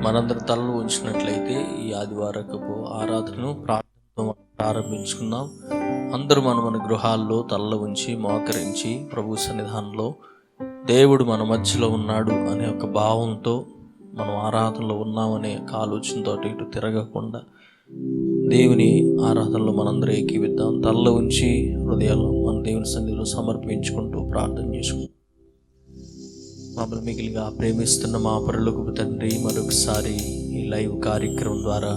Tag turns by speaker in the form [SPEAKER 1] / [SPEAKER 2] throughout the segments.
[SPEAKER 1] మనందరి తలలు ఉంచినట్లయితే ఈ ఆదివారపు ఆరాధనను ప్రార్థనతో ప్రారంభించుకుందాం. అందరూ మన గృహాల్లో తలలు ఉంచి మోకరించి ప్రభు సన్నిధానంలో దేవుడు మన మధ్యలో ఉన్నాడు అనే ఒక భావంతో మనం ఆరాధనలో ఉన్నామనే ఒక ఆలోచనతో ఇటు తిరగకుండా దేవుని ఆరాధనలో మనందరూ ఏకీవిద్దాం. తలలు ఉంచి హృదయాలు మన దేవుని సన్నిధిలో సమర్పించుకుంటూ ప్రార్థన చేసుకుంటాం. మమ్మల్ని మిగిలిగా ప్రేమిస్తున్న మా పరలోకపు తండ్రి, మరొకసారి ఈ లైవ్ కార్యక్రమం ద్వారా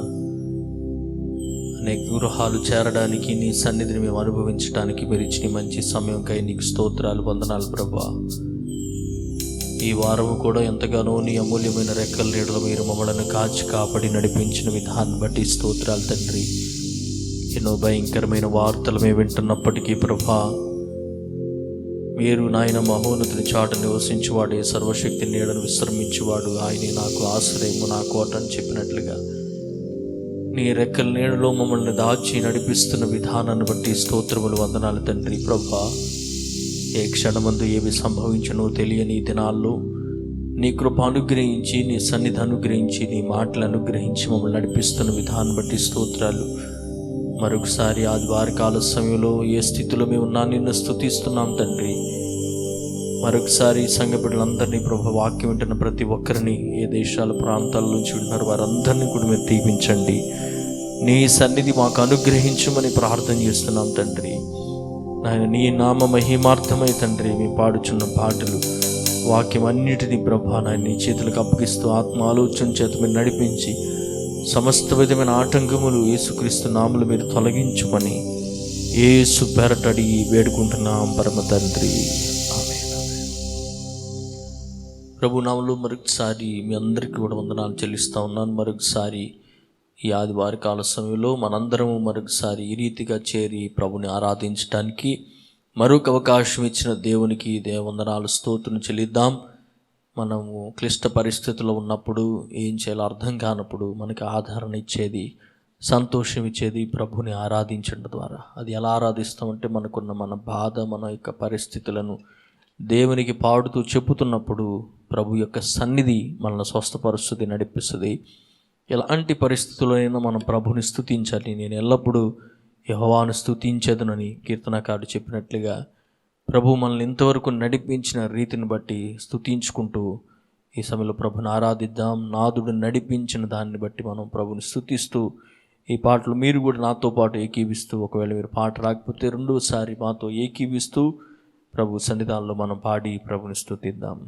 [SPEAKER 1] అనేక గృహాలు చేరడానికి, నీ సన్నిధిని మేము అనుభవించడానికి మీరు ఇచ్చిన మంచి సమయంకై నీకు స్తోత్రాలు, వందనాలు ప్రభా. ఈ వారం కూడా ఎంతగానో నీ అమూల్యమైన రెక్కల నీడలో మీరు మమ్మల్ని కాచి కాపాడి నడిపించిన విధాన్ని బట్టి స్తోత్రాలు తండ్రి. ఎన్నో భయంకరమైన వార్తలు మేము వింటున్నప్పటికీ ప్రభా, మీరు నాయన మహోన్నతుని చాట నివసించేవాడే, సర్వశక్తి నీడను విశ్రమించేవాడు, ఆయనే నాకు ఆశ్రయము, నా కోట అని చెప్పినట్లుగా నీ రెక్కల నీడలో మమ్మల్ని దాచి నడిపిస్తున్న విధానాన్ని బట్టి స్తోత్రములు, వందనాలు తండ్రి. ప్రభా, ఏ క్షణమందు ఏవి సంభవించనో తెలియని దినాల్లో నీ కృప అనుగ్రహించి, నీ సన్నిధి అనుగ్రహించి, నీ మాటలు అనుగ్రహించి మమ్మల్ని నడిపిస్తున్న విధానం బట్టి స్తోత్రాలు. మరొకసారి ఆదివార కాల సమయంలో ఏ స్థితిలో మేము ఉన్నా నిన్ను స్తుతిస్తున్నాం తండ్రి. మరొకసారి సంఘ బిడ్డలందరినీ ప్రభు, వాక్యం వింటున్న ప్రతి ఒక్కరిని, ఏ దేశాల ప్రాంతాల నుంచి వింటున్నారు వారందరినీ కూడా మీరు దీవించండి. నీ సన్నిధి మాకు అనుగ్రహించమని ప్రార్థన చేస్తున్నాం తండ్రి. నాయన నీ నామ మహిమార్థమై తండ్రి మేము పాడుచున్న పాటలు, వాక్యం అన్నిటినీ ప్రభా నాయన నీ చేతులకు అప్పగిస్తూ ఆత్మ ఆలోచన చేత మీరు నడిపించి సమస్త విధమైన ఆటంకములు యేసుక్రీస్తు నామములు మీరు తొలగించుమని యేసు పేరట అడిగి వేడుకుంటున్నాం పరమ తండ్రి, ఆమేన్. ప్రభు నామములో మరొకసారి మీ అందరికీ కూడా వందనాలు చెల్లిస్తూ ఉన్నాను. మరొకసారి ఈ ఆదివార కాల సమయంలో మనందరము మరొకసారి ఈ రీతిగా చేరి ప్రభుని ఆరాధించడానికి మరొక అవకాశం ఇచ్చిన దేవునికి వందనాలు, స్తోత్రం చెల్లిద్దాం. మనము క్లిష్ట పరిస్థితుల్లో ఉన్నప్పుడు, ఏం చేయాలో అర్థం కానప్పుడు మనకి ఆదరణ ఇచ్చేది, సంతోషం ఇచ్చేది ప్రభుని ఆరాధించడం ద్వారా. అది ఎలా ఆరాధిస్తామంటే మనకున్న మన బాధ, మన యొక్క పరిస్థితులను దేవునికి పాడుతూ చెప్పుతున్నప్పుడు ప్రభు యొక్క సన్నిధి మనల్ని స్వస్థపరుస్తుంది, నడిపిస్తుంది. ఎలాంటి పరిస్థితుల్లోనైనా మనం ప్రభుని స్తుతించాలి. నేను ఎల్లప్పుడూ యెహోవాను స్తుతించెదనని కీర్తనకారుడు చెప్పినట్లుగా ప్రభు మనల్ని ఇంతవరకు నడిపించిన రీతిని బట్టి స్తుతించుకుంటూ ఈ సమయంలో ప్రభుని ఆరాధిద్దాం. నాదుడు నడిపించిన దాన్ని బట్టి మనం ప్రభుని స్తుతిస్తూ ఈ పాటలు మీరు కూడా నాతో పాటు ఏకీవిస్తూ, ఒకవేళ మీరు పాట రాకపోతే రెండోసారి మాతో ఏకీవిస్తూ ప్రభు సన్నిధానంలో మనం పాడి ప్రభుని స్తుతిద్దాం.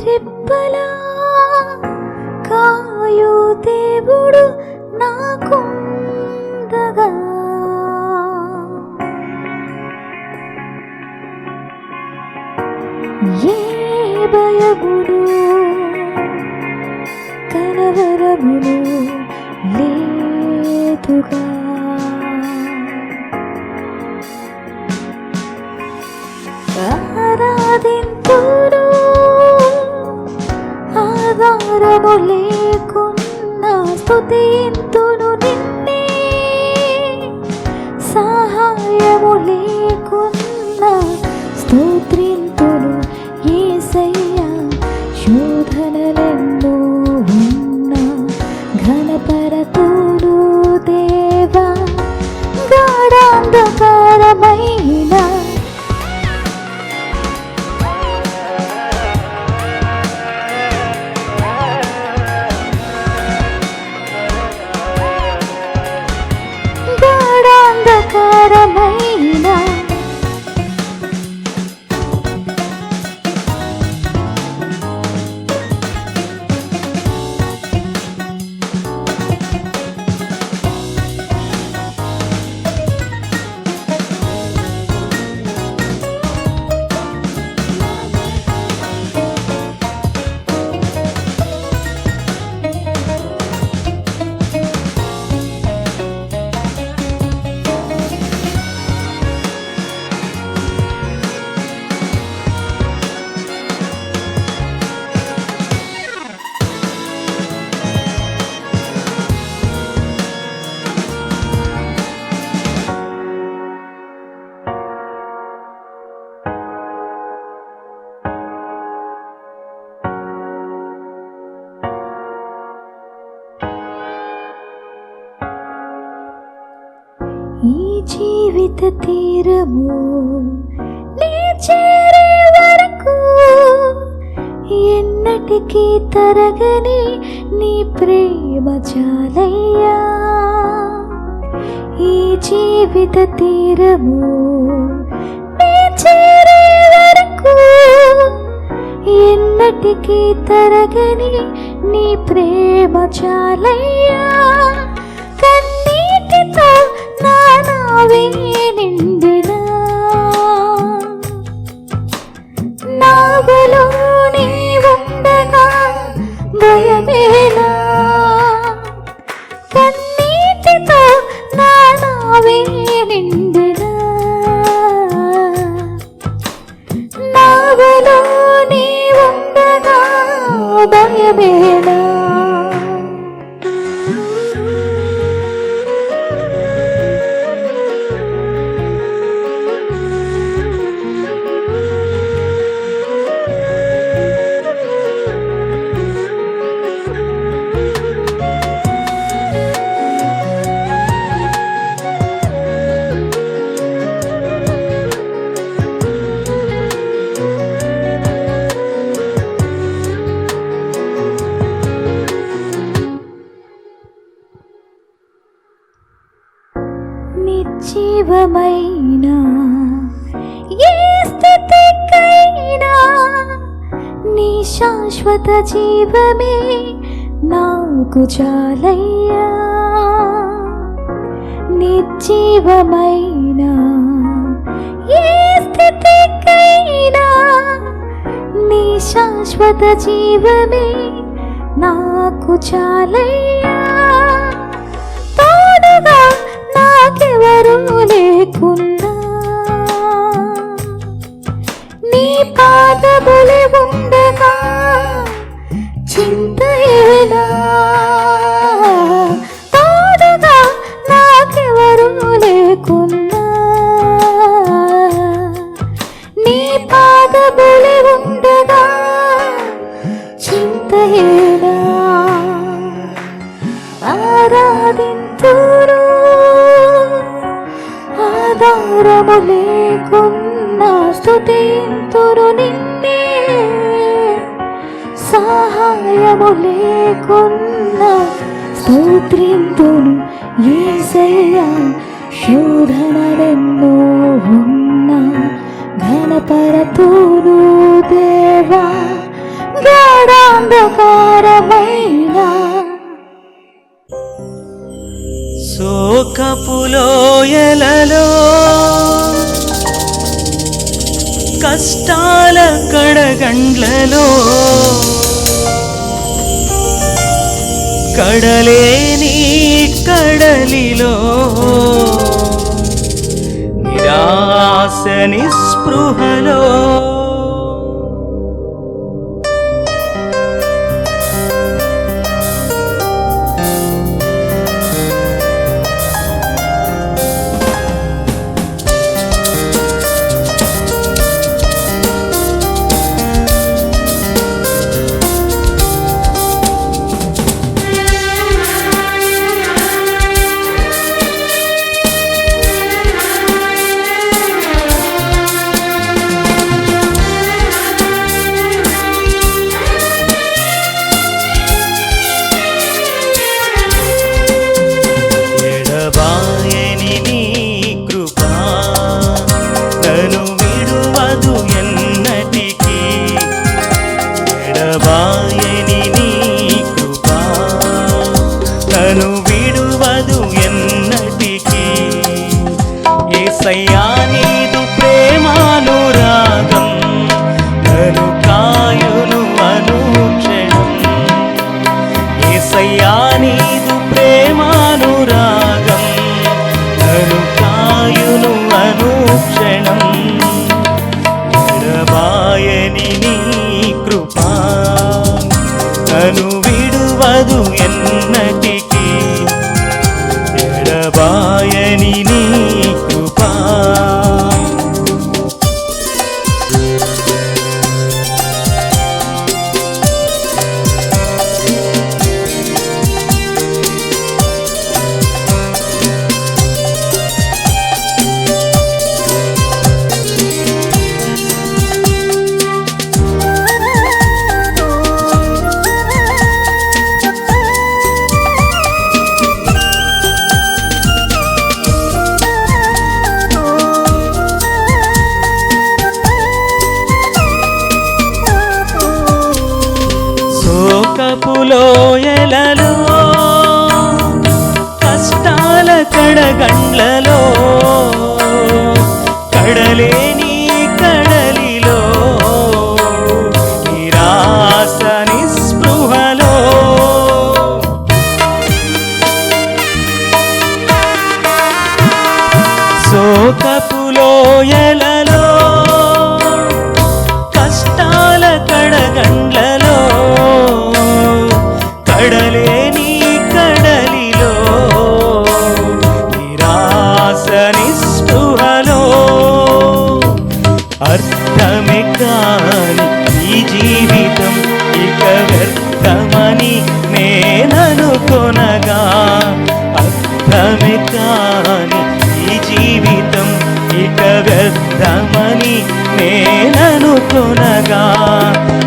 [SPEAKER 2] రెప్పలా కాయు దేవుడు నాకుండగా, ఏ భయమును కలవరమును లేదుగా. ఆరాధింతును ఆధారము లేకున్నా, స్తుతింతును నిన్నే సహాయము లేకున్నా, స్తోత్రింతును యేసయ్యా. శోధనలెన్నో ఉన్నా ఘనపరతును దేవా, గాఢాంధకారమైన జీవిత తీరము నీ చేరే వరకు ఎన్నటికీ తరగని నీ ప్రేమ చాలయ్యా. ఈ జీవిత తీరము నీ చేరే వరకు ఎన్నటికీ తరగని నీ ప్రేమ చాలయ్యా. కన్నీటితో నా నావే నిండినా నావలో నీ ఉండగా భయమేలా. కన్నీటితో నా నావే నిండినా నావలో నీ ఉండగా భయమేలా. నిర్జీవమైనా ఏ స్థితికైనా నీ శాశ్వత జీవమే నాకు చాలయ్యా. నిర్జీవమైనా ఏ స్థితికైనా నీ శాశ్వత జీవమే నాకు చాలయ్యా. తోడుగా నాకెవరూ లేకున్నా నీ పాదములే ఉండగా చింత ఏలా. తోడుగా నాకెవరూ లేకున్నా నీ పాదములే ఉండగా చింత ఏలా. ఆరాధింతురు ఆధారము లేకున్నా స్తుతింతురు నిన్నే. సహాయము లేకున్నా స్తోత్రింతును యేసయ్యా. శోధనలెన్నో ఉన్నా ఘనపరతును దేవా. గాఢాంధకారమైన
[SPEAKER 1] శోకపులోయలలో కష్టాల కడగండ్లలో కడలేని కడలిలో నిరాశ నిస్పృహలో యేసయ్యా నీదు ప్రేమానురాగం నన్ను కాయును అనుక్షణం. యేసయ్యా నీదు ప్రేమానురాగం నన్ను కాయును అనుక్షణం. ఎడబాయని నీ కృపా నన్ను విడువదు ఎన్నటికీ. ఎడబాయని నీ కృపా శోకపు లోయలలో కష్టాల కడగండ్లలో కడలేని కడలిలో నిరాశ నిస్పృహలో శోకపు లోయలలో కష్టాల కడగండ్లలో కడలేని కడలిలో నిరాశ నిస్పృహలో అర్థమే కాని ఈ జీవితం ఇక వ్యర్థమని నేననుకొనగా అర్థమే కాని ఈ జీవితం ఇక వ్యర్థమని నేననుకొనగా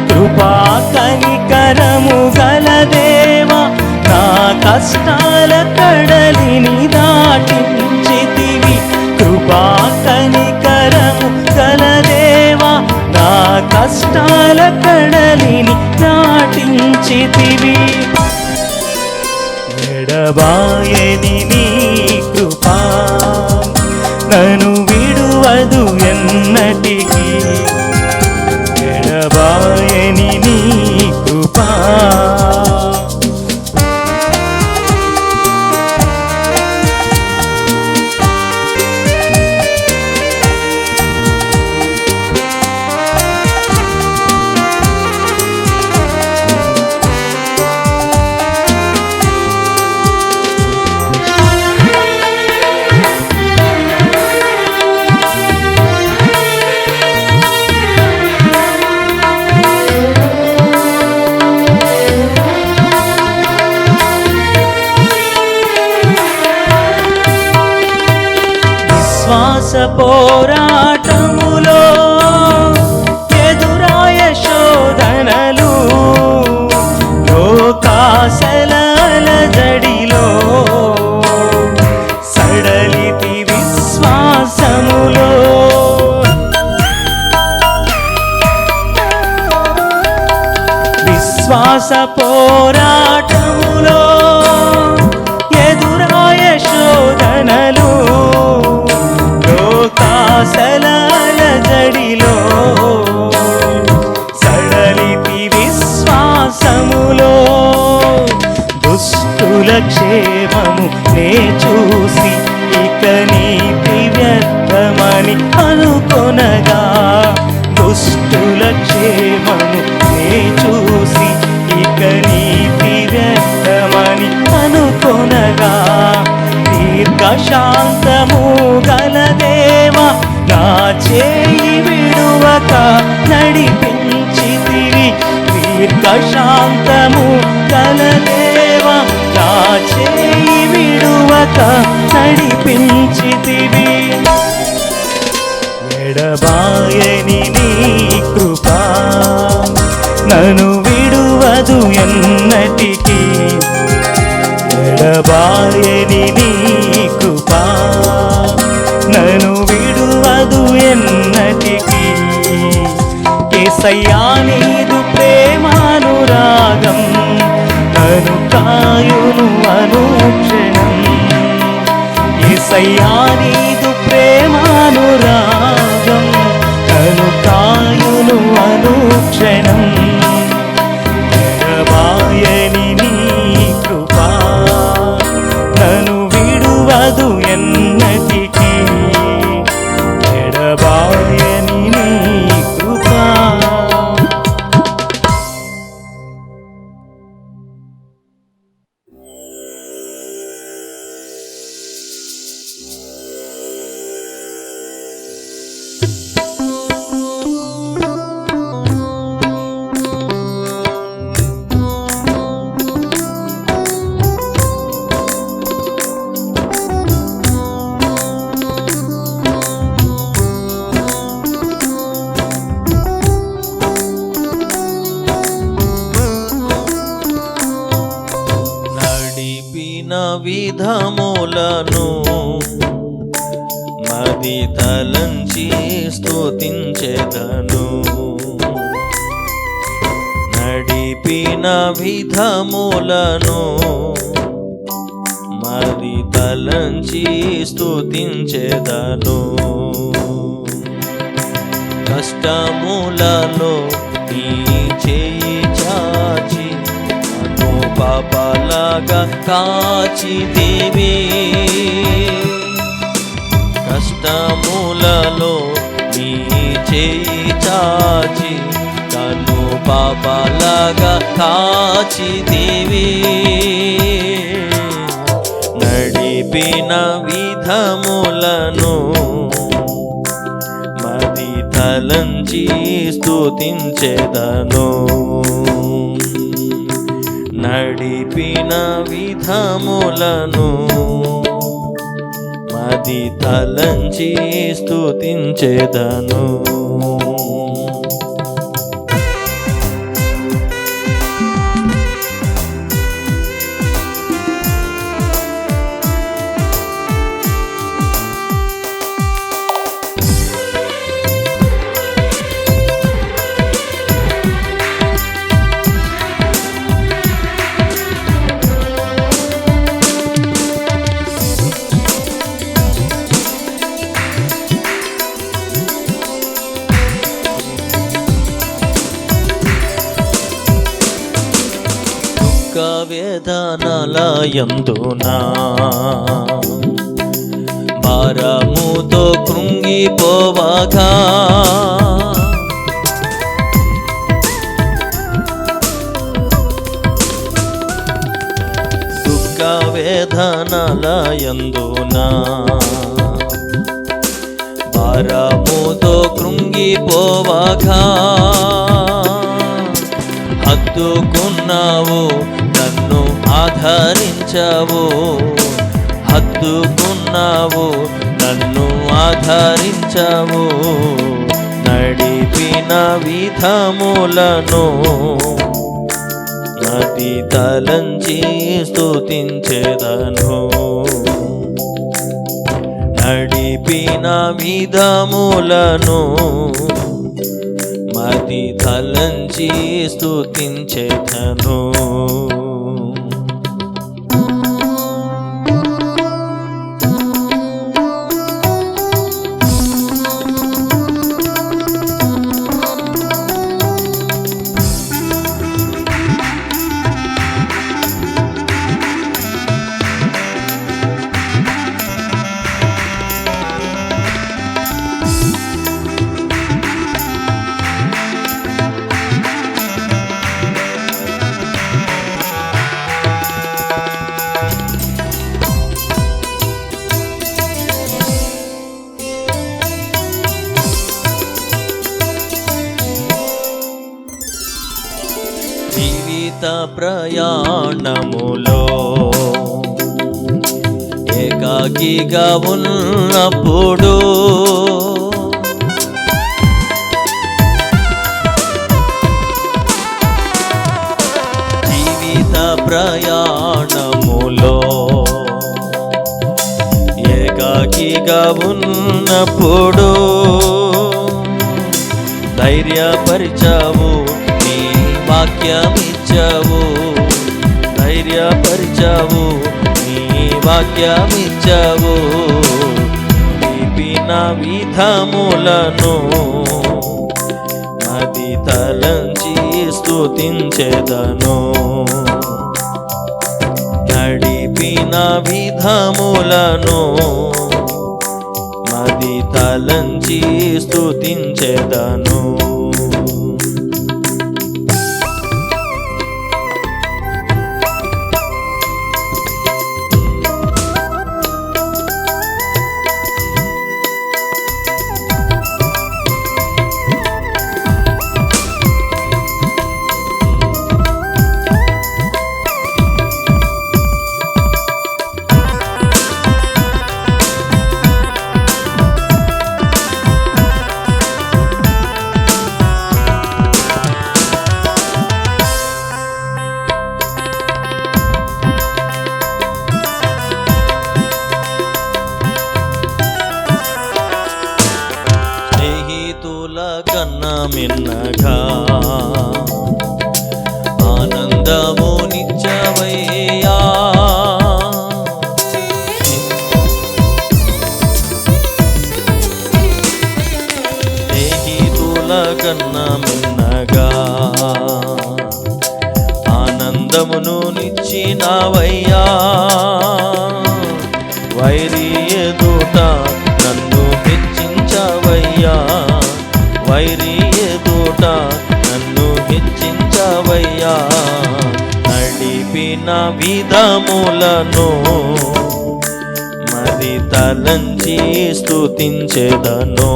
[SPEAKER 1] కృపా కనికరము గల దేవా నా కష్టాల కడలిని దాటించితివి కృపా కనికరము గల దేవా నా కష్టాల కడలిని దాటించితివి ఎడబాయని నీ కృపా నన్ను విడువదు ఎన్నటికీ ఎడబాయని నీ కృపా విశ్వాస పోరాటములో ఎదురాయ శోధనలు లోకాశల అలజడిలో సడలితి విశ్వాసములో విశ్వాస పోరాటములో ఎదురాయ శోధనలు లోకాశల అలజడిలో సడలితి విశ్వాసములో దుష్టుల క్షేమము నే చూసి ఇక నీతి వ్యర్థమని అనుకొనగా దుష్టుల క్షేమము నే చూసి ఇక నీతి వ్యర్థమని అనుకొనగా దీర్ఘశాంతము గల దేవా నా చేయి విడువక నడిపించితివి దీర్ఘశాంతము గల దేవా నా చేయి విడువక నడిపించితివి ఎడబాయని నీ కృపా నన్ను విడువదు ఎన్నటికీ ఎడబాయని నీ కృపా నన్ను విడువదు ఎన్నటికీ యేసయ్యా నీదు ప్రేమానురాగం నన్ను కాయును అనుక్షణం యేసయ్యా నీదు ప్రేమానురాగం నన్ను కాయును అనుక్షణం ఎడబాయని నీ కృపా నన్ను విడువదు ఎన్నటికీ ఎడబాయని నీ కృపా విధములను మది తలంచి స్తుతించెదను నడిపిన నడిపిన విధములను మరి తలంచి స్తుతించెదను. కష్టములలో నీ చేయి చాచి నన్ను పాపలాగా కాచితివి. కష్టములలో నీ చేయి చాచి నన్ను పాపలాగా కాచితివి. నడిపిన విధములను మరి తలంచి స్తుతించెదను. నడిపిన విధములను మరి తలంచి స్తుతించెదను. వేదనలయందునా భారముతో కృంగిపోవగా దుఃఖ వేదనలయందునా భారముతో కృంగిపోవగా హత్తుకున్నావు నన్ను ఆదరించవు. హత్తుకున్నావు నన్ను ఆదరించవు. నడిపిన విధములను అది తలంచి స్తుతించెదను. నడిపిన విధములను మది తలంచి స్తుతించెదను. జీవిత ప్రయాణములో ఏకాకిగా ఉన్నప్పుడు జీవిత ప్రయాణములో ఏకాకిగా ఉన్నప్పుడు ధైర్యపరిచావు వాక్యమిచ్చావు. ధైర్యపరిచావు నీ వాక్యమిచ్చావు. నడిపిన విధములను అది తలంచి స్తుతించెదను. నడిపిన విధములను అది తలంచి స్తుతించెదను. కన్నా మిన్నగా ఆనంద అందమును నిచ్చినావయ్యా, వైరి ఎదుట నన్ను హెచ్చించవయ్యా, వైరి ఎదుట నన్ను హెచ్చించవయ్యా. నడిపిన విధములను మరి తలంచి స్తుతించెదను,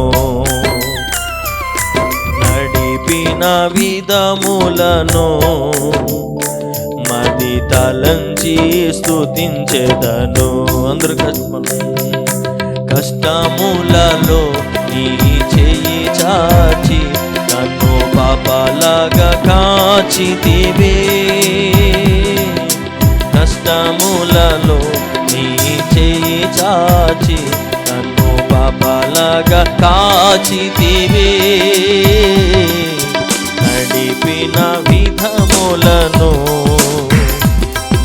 [SPEAKER 1] నడిపిన విధములను మరి తలంచి స్తుతించెదను. అందరు కష్టములలో నీ చెయ్యి చాచి నన్ను పాపలాగా కాచితివే, కష్టములలో నీ చెయ్యి చాచి నన్ను పాపలాగా కాచితివే. నడిపిన విధములను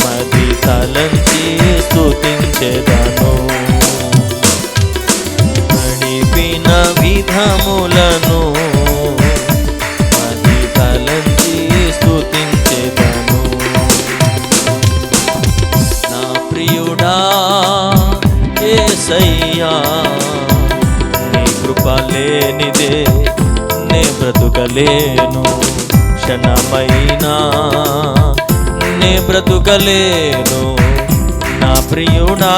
[SPEAKER 1] మరి తలంచి స్తుతించెదను, నడిపిన విధములను మరి తలంచి స్తుతించెదను. నా ప్రియుడా యేసయ్యా, నీ కృప లేనిదే నే బ్రతుకలేను, క్షణమైనా నే బ్రతుకలేను. నా ప్రియుడా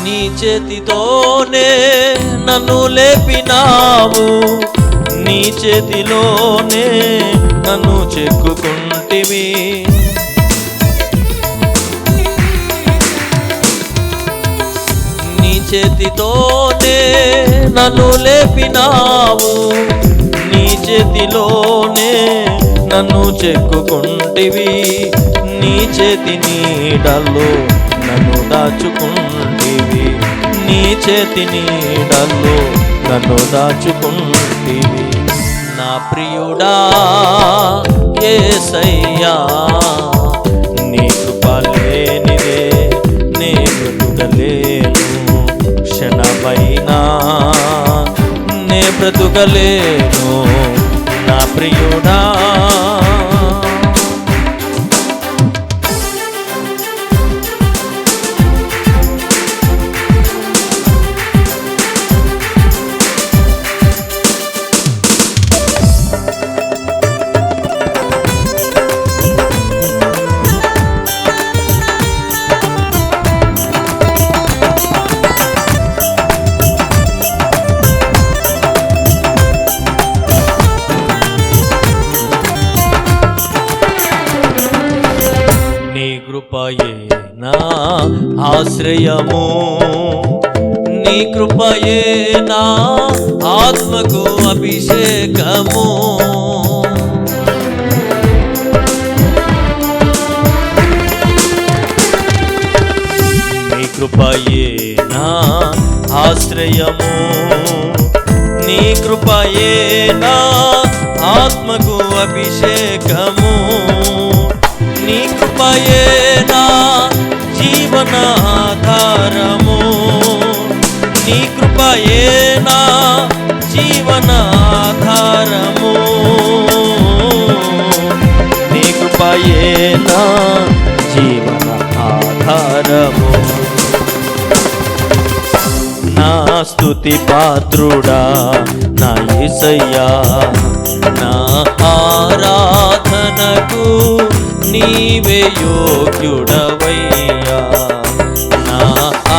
[SPEAKER 1] నీ చేతితోనే నన్ను లేపినావు, నీ చేతిలోనే నన్ను చెక్కుకుంటివి, నీ చేతితోనే నన్ను లేపినావు, నీ చేతిలోనే నన్ను చెక్కుకుంటివి, నీ చేతి నీడలో నన్ను దాచుకుంటివి, నీ చేతి నీడలో నన్ను దాచుకుంటివి. నా ప్రియుడా యేసయ్యా, నీ కృప లేనిదే నే బ్రతుకలేను, క్షణమైనా నే బ్రతుకలేను. నా ప్రియుడా కృపయే నా ఆశ్రయము, నీ కృపయే నా ఆత్మకు అభిషేకము, నీ కృపయే నా ఆశ్రయము, నీ కృపయే నా ఆత్మకు అభిషేకము, నీ కృపయే నా జీవనాధారము, నీ కృపయే నా జీవనాధారము, నీ కృపయే నా జీవన ఆధారము. నా స్తుతి పాత్రుడా నా యేసయ్యా, నా ఆరాధనకు నీవే యోగ్యుడవయ్యా, నా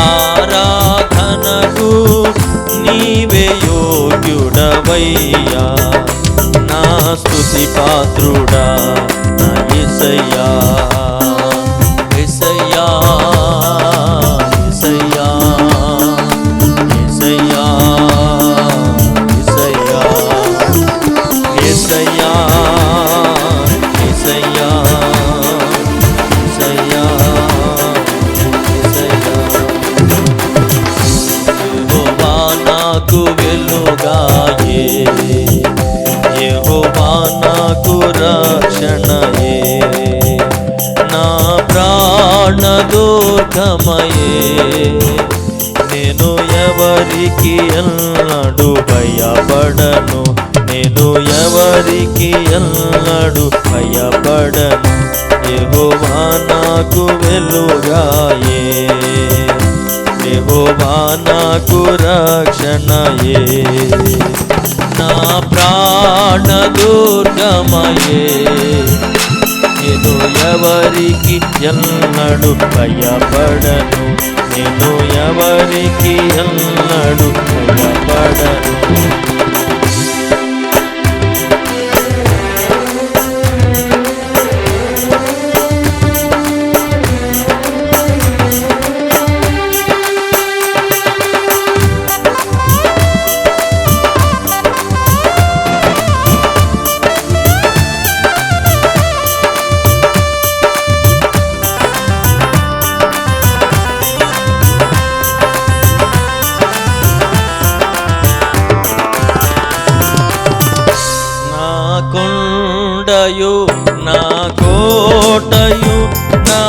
[SPEAKER 1] ఆరాధనకు నీవే యోగ్యుడవయ్యా. నా స్తుతి పాత్రుడా నా యేసయ్యా, యేసయ్యా యేసయ్యా యేసయ్యా యేసయ్యా యేసయ్యా ప్రాణదుర్గమయే నేను ఎవరికి ఎన్నడు భయపడను నేను ఎవరికి ఎన్నడు భయపడను యెహోవా నాకు వెలుగాయే యెహోవా నాకు రక్షణయే నా ప్రాణదుర్గమయే నేను ఎవరికి ఎన్నడు భయపడను నేను ఎవరికి ఎన్నడు భయపడను కొండయు నా కోటయు నా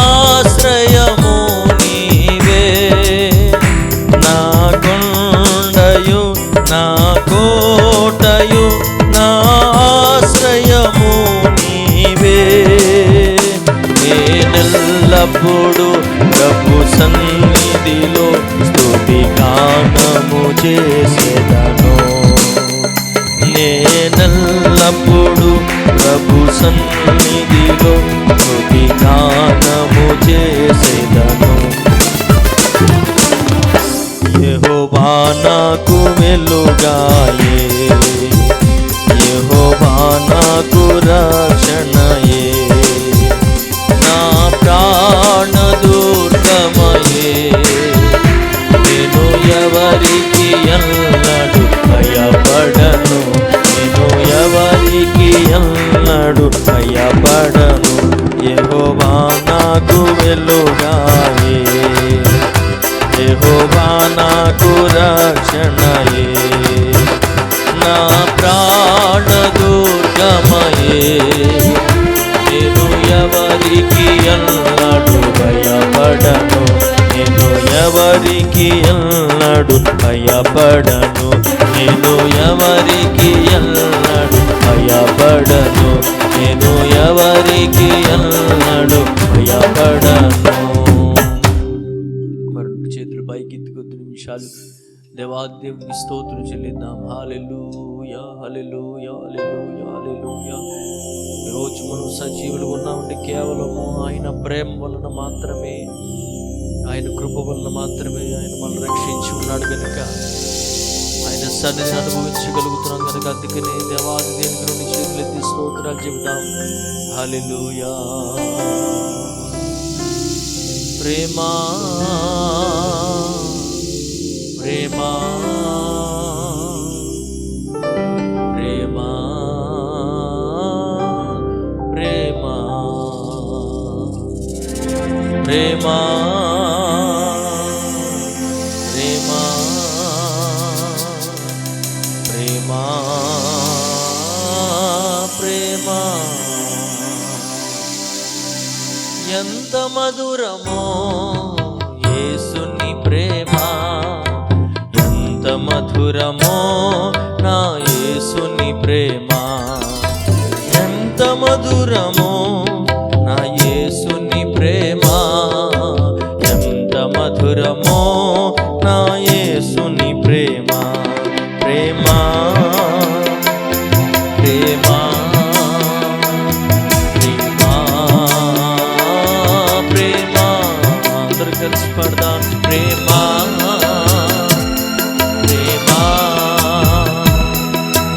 [SPEAKER 1] ఆశ్రయము నీవే నా కొండయు నా కోటయు నా ఆశ్రయము నీవే నేనెల్లప్పుడు ప్రభు సన్నిధిలో స్తుతి గానము చేసేదను నేనెల్లప్పుడు ప్రభు సన్నిధిలో స్తుతి గానము చేసేదను యెహోవా నాకు వెలుగాయే యెహోవా నాకు రక్షణయే నా ప్రాణదుర్గమయే నేను ఎవరికి ఎన్నడు భయపడను నేను ఎవరికి ఎన్నడు భయపడను యెహోవా నాకు వెలుగాయే యెహోవా నాకు రక్షణయే నా ప్రాణదుర్గమయే నేను ఎవరికి ఎన్నడు భయపడను నేను ఎవరికి ఎన్నడు భయపడను నేను ఎవరికి ఎన్నడు భయపడను నేను ఎవరికి ఎన్నడు భయపడను రెండు చేతులు పైకి ఎత్తి 2 నిమిషాలు దేవాదేవునికి స్తోత్రం చెల్లిద్దాం హల్లెలూయా హల్లెలూయా హల్లెలూయా హల్లెలూయా ఈరోజు మనం సజీవులుగా ఉన్నామంటే కేవలము ఆయన ప్రేమ వలన మాత్రమే ఆయన కృప వలన మాత్రమే ఆయన మనల్ని రక్షించి ఉన్నాడు కనుక ఆయన సన్నిధిని అనుభవించగలుగుతున్నాం కనుక అందుకనే దేవాది దేవునికి 2 చేతులు ఎత్తి స్తోత్రాలు చెబుతాం హల్లెలూయా ప్రేమా ప్రేమా ప్రేమా ప్రేమా ప్రేమా ప్రేమా ప్రేమా ప్రేమా ఎంత మధురమో యేసుని ప్రేమ ఎంత మధురమో నా యేసుని ప్రేమ ఎంత మధురమో నా యేసుని ప్రేమ ఎంత మధురమో నా యేసుని ప్రేమ ప్రేమ ప్రేమ ప్రేమ అందరూ కలిసి పడదాం ప్రేమ ప్రేమ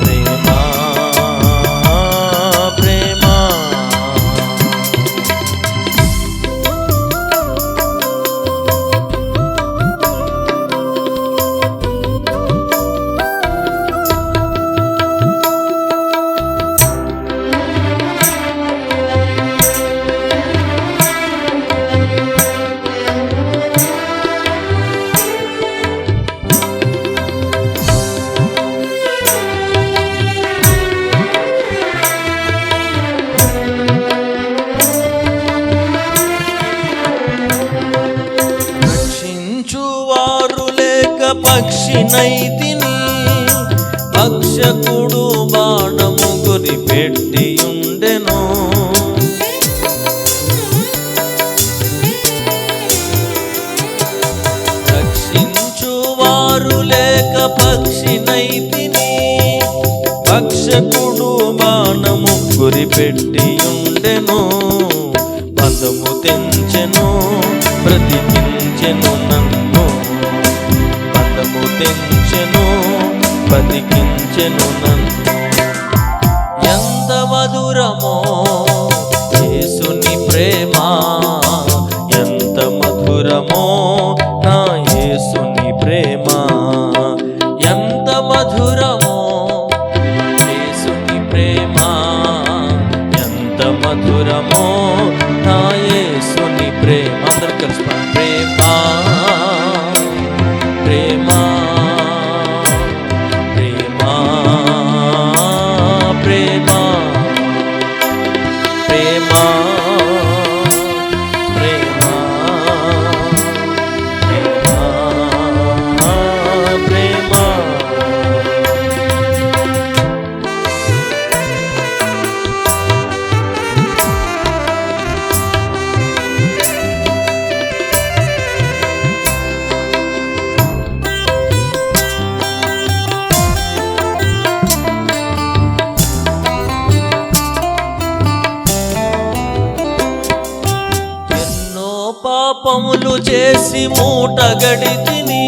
[SPEAKER 1] ప్రేమ ప్రేమ పక్షినైతిని, భక్షకుడు బాణము గురిపెట్టి ఉండెను. రక్షించువారు లేక పక్షినైతిని, భక్షకుడు బాణము గురిపెట్టి ఉండెను. పదము తెంచెను, బ్రతికించెను నన్ను. పదము తెంచెను, బ్రతికించెను నన్ను. ఎంత మధురమో యేసుని ప్రేమ, ఎంత మధురమో నా యేసుని ప్రేమ. ఎంత మధురమో యేసుని ప్రేమ, ఎంత మధురమో నా యేసుని ప్రేమ. అందరూ కలిసి ప్రేమ ప్రేమ ప్రేమ ప్రేమ ప్రేమ ప్రేమ ప్రేమ. పాపములు చేసి మూటగడితిని,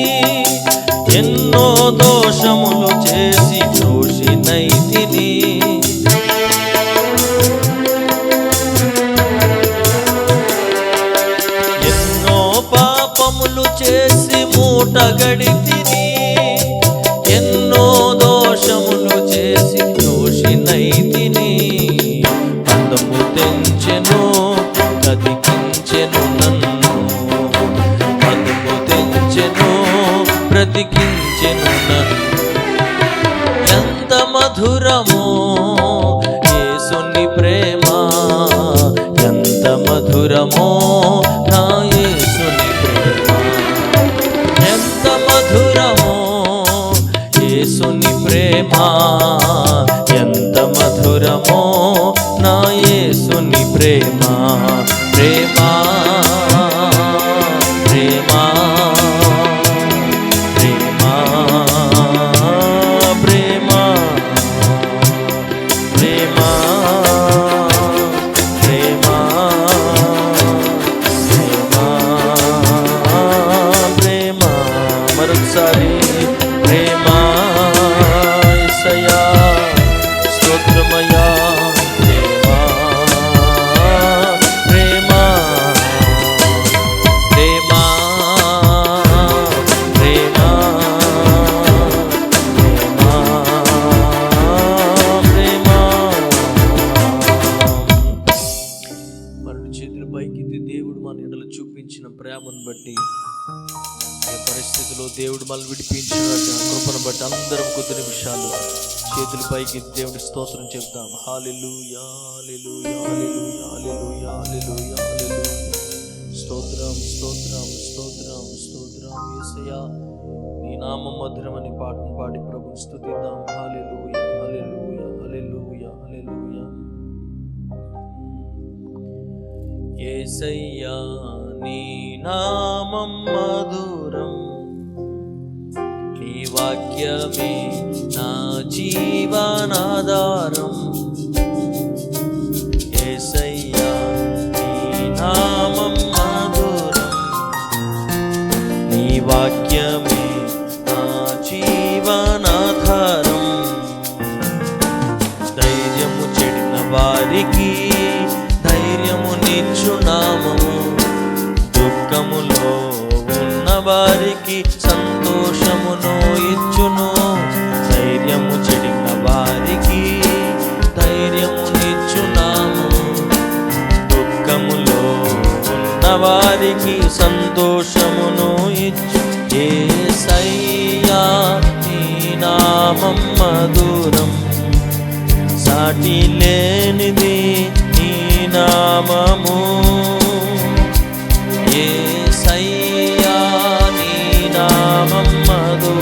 [SPEAKER 1] ఎన్నో దోషములు చేసి దోషినైతిని. ఎన్నో పాపములు చేసి మూటగడితిని, ఎన్నో దోషములు చేసి దోషినైతిని. పదము తెంచెను, బ్రతికించెను నన్ను. పదము తెంచెను, బ్రతికించెను నన్ను. ఎంత మధురమో యేసుని ప్రేమ, ఎంత మధురమో నా యేసుని ప్రేమ. ఎంత మధురమో యేసుని ప్రేమ, ఎంత మధురమో నా యేసుని ప్రేమ. ప్రేమ ప్రేమ ప్రేమ ప్రేమ ప్రేమ ప్రేమ ప్రేమ. మరొకసారి ప్రేమ యేసయ్యా, స్తోత్రమయ్యా. దేవుడు మన ఎడల చూపించిన ప్రేమను బట్టి, ఏ పరిస్థితిలో దేవుడు మనల్ని విడిపించిన కృపను బట్టి అందరం కొద్ది నిమిషాలు చేతుల పైకి దేవుడి స్తోత్రం చెప్తాం. హల్లెలూయా హల్లెలూయా హల్లెలూయా హల్లెలూయా హల్లెలూయా హల్లెలూయా. స్తోత్రం స్తోత్రం స్తోత్రం స్తోత్రం యేసయ్యా, నీ నామం మధురమని పాటను పాడి ప్రభుని స్తుతిద్దాం. హల్లెలూయా హల్లెలూయా హల్లెలూయా హల్లెలూయా. యేసయ్యా నీ నామం మధురం, నీ వాక్యమే నా జీవనాధారం. యేసయ్యా నీ నామం మధురం, నీ వాక్యమే నా జీవనాధారం. ధైర్యము చెడిన వారికి ధైర్యము నిచ్చు నామము, దుఃఖములో ఉన్న వారికి సంతోషమును ఇచ్చును. ధైర్యము చెడిన వారికి ధైర్యము నిచ్చు నామము, దుఃఖములో ఉన్న వారికి సంతోషమును ఇచ్చు. యేసయ్యా నీ నామం మధురం, సాటి లేనిది నీ నామము. యేసయ్యా నీ నామం మధురం,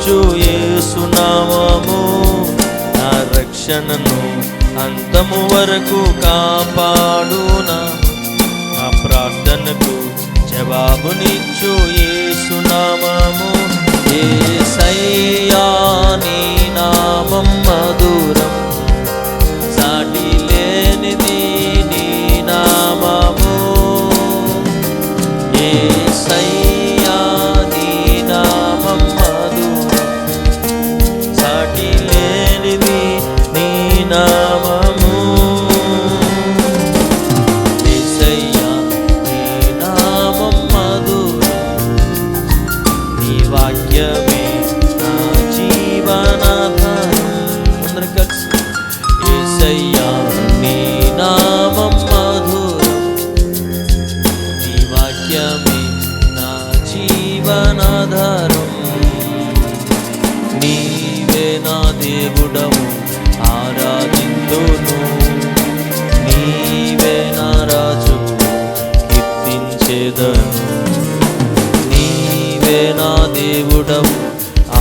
[SPEAKER 1] నిచ్చు యేసు నామము నా రక్షణను అంతము వరకు కాపాడునా. నా ప్రార్థనకు జవాబునిచ్చు యేసు నామము. యేసయ్యా నీ నామం మధురం, సాటి లేనిది నీ నామము. యేసయ్యా నీ నామం మధురం, సాటి లేనిది నీ నామము. యేసయ్యా నీ నామం మధురం, నీ వాక్యమే నా జీవనాధారం. అందరం కలిసి యేసయ్యా నీ నామం మధురం, నీ వాక్యమే నా జీవనాధారం. నీవే నా దేవుడవు ఆరాధింతును, నీవే నా రాజు కీర్తించేదను. నీవే నా దేవుడవు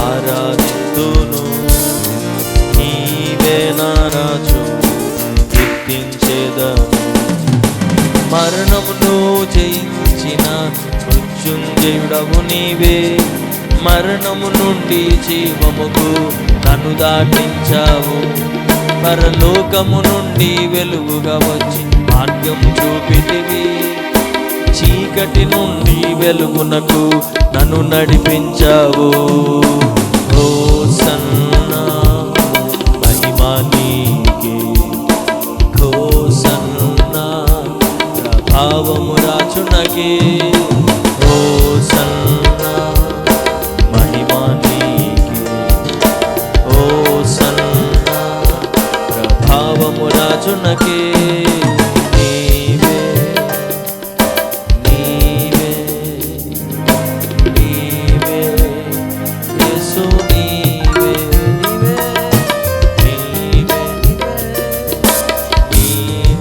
[SPEAKER 1] ఆరాధింతును, నీవే నా రాజు కీర్తించేదను. మరణమును జయించిన మృత్యుంజయుడవు నీవే, మరణము నుండి జీవముకు నన్ను దాటించావు. పరలోకము నుండి వెలుగుగా వచ్చి మార్గం చూపితివి, చీకటి నుండి వెలుగునకు నన్ను నడిపించావు. హోసన్నా మహిమా నీకే, హోసన్నా ప్రభావము రాజునకే. హోసన్నా మహిమా నీకే, హోసన్నా ప్రభావము రాజునకే. నీవే నీవే నీవే యేసు నీవే నీవే నీవే నీవే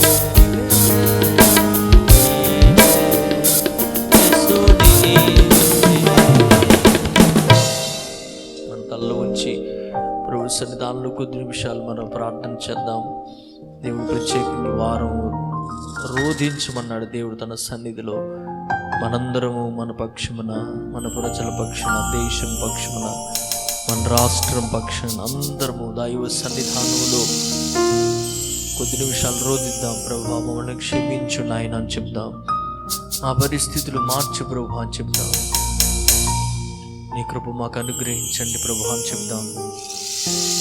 [SPEAKER 1] యేసు నీవే. మన తలలో ఉంచి ప్రభు సన్నిధానంలో కొద్ది నిమిషాలు మనం ప్రార్థన చేద్దాం. దేవుడు ప్రత్యేకంగా వారం రోధించమన్నాడు. దేవుడు తన సన్నిధిలో మనందరము మన పక్షమున, మన ప్రజల పక్షమున, దేశం పక్షమున, మన రాష్ట్రం పక్షాన అందరము దైవ సన్నిధానంలో కొద్ది నిమిషాలు రోధిద్దాం. ప్రభు మమ్మల్ని క్షమించు నాయన అని చెప్దాం. మా పరిస్థితులు మార్చు ప్రభు అని చెప్దాం. నీ కృప మాకు అనుగ్రహించండి ప్రభు అని చెప్దాం.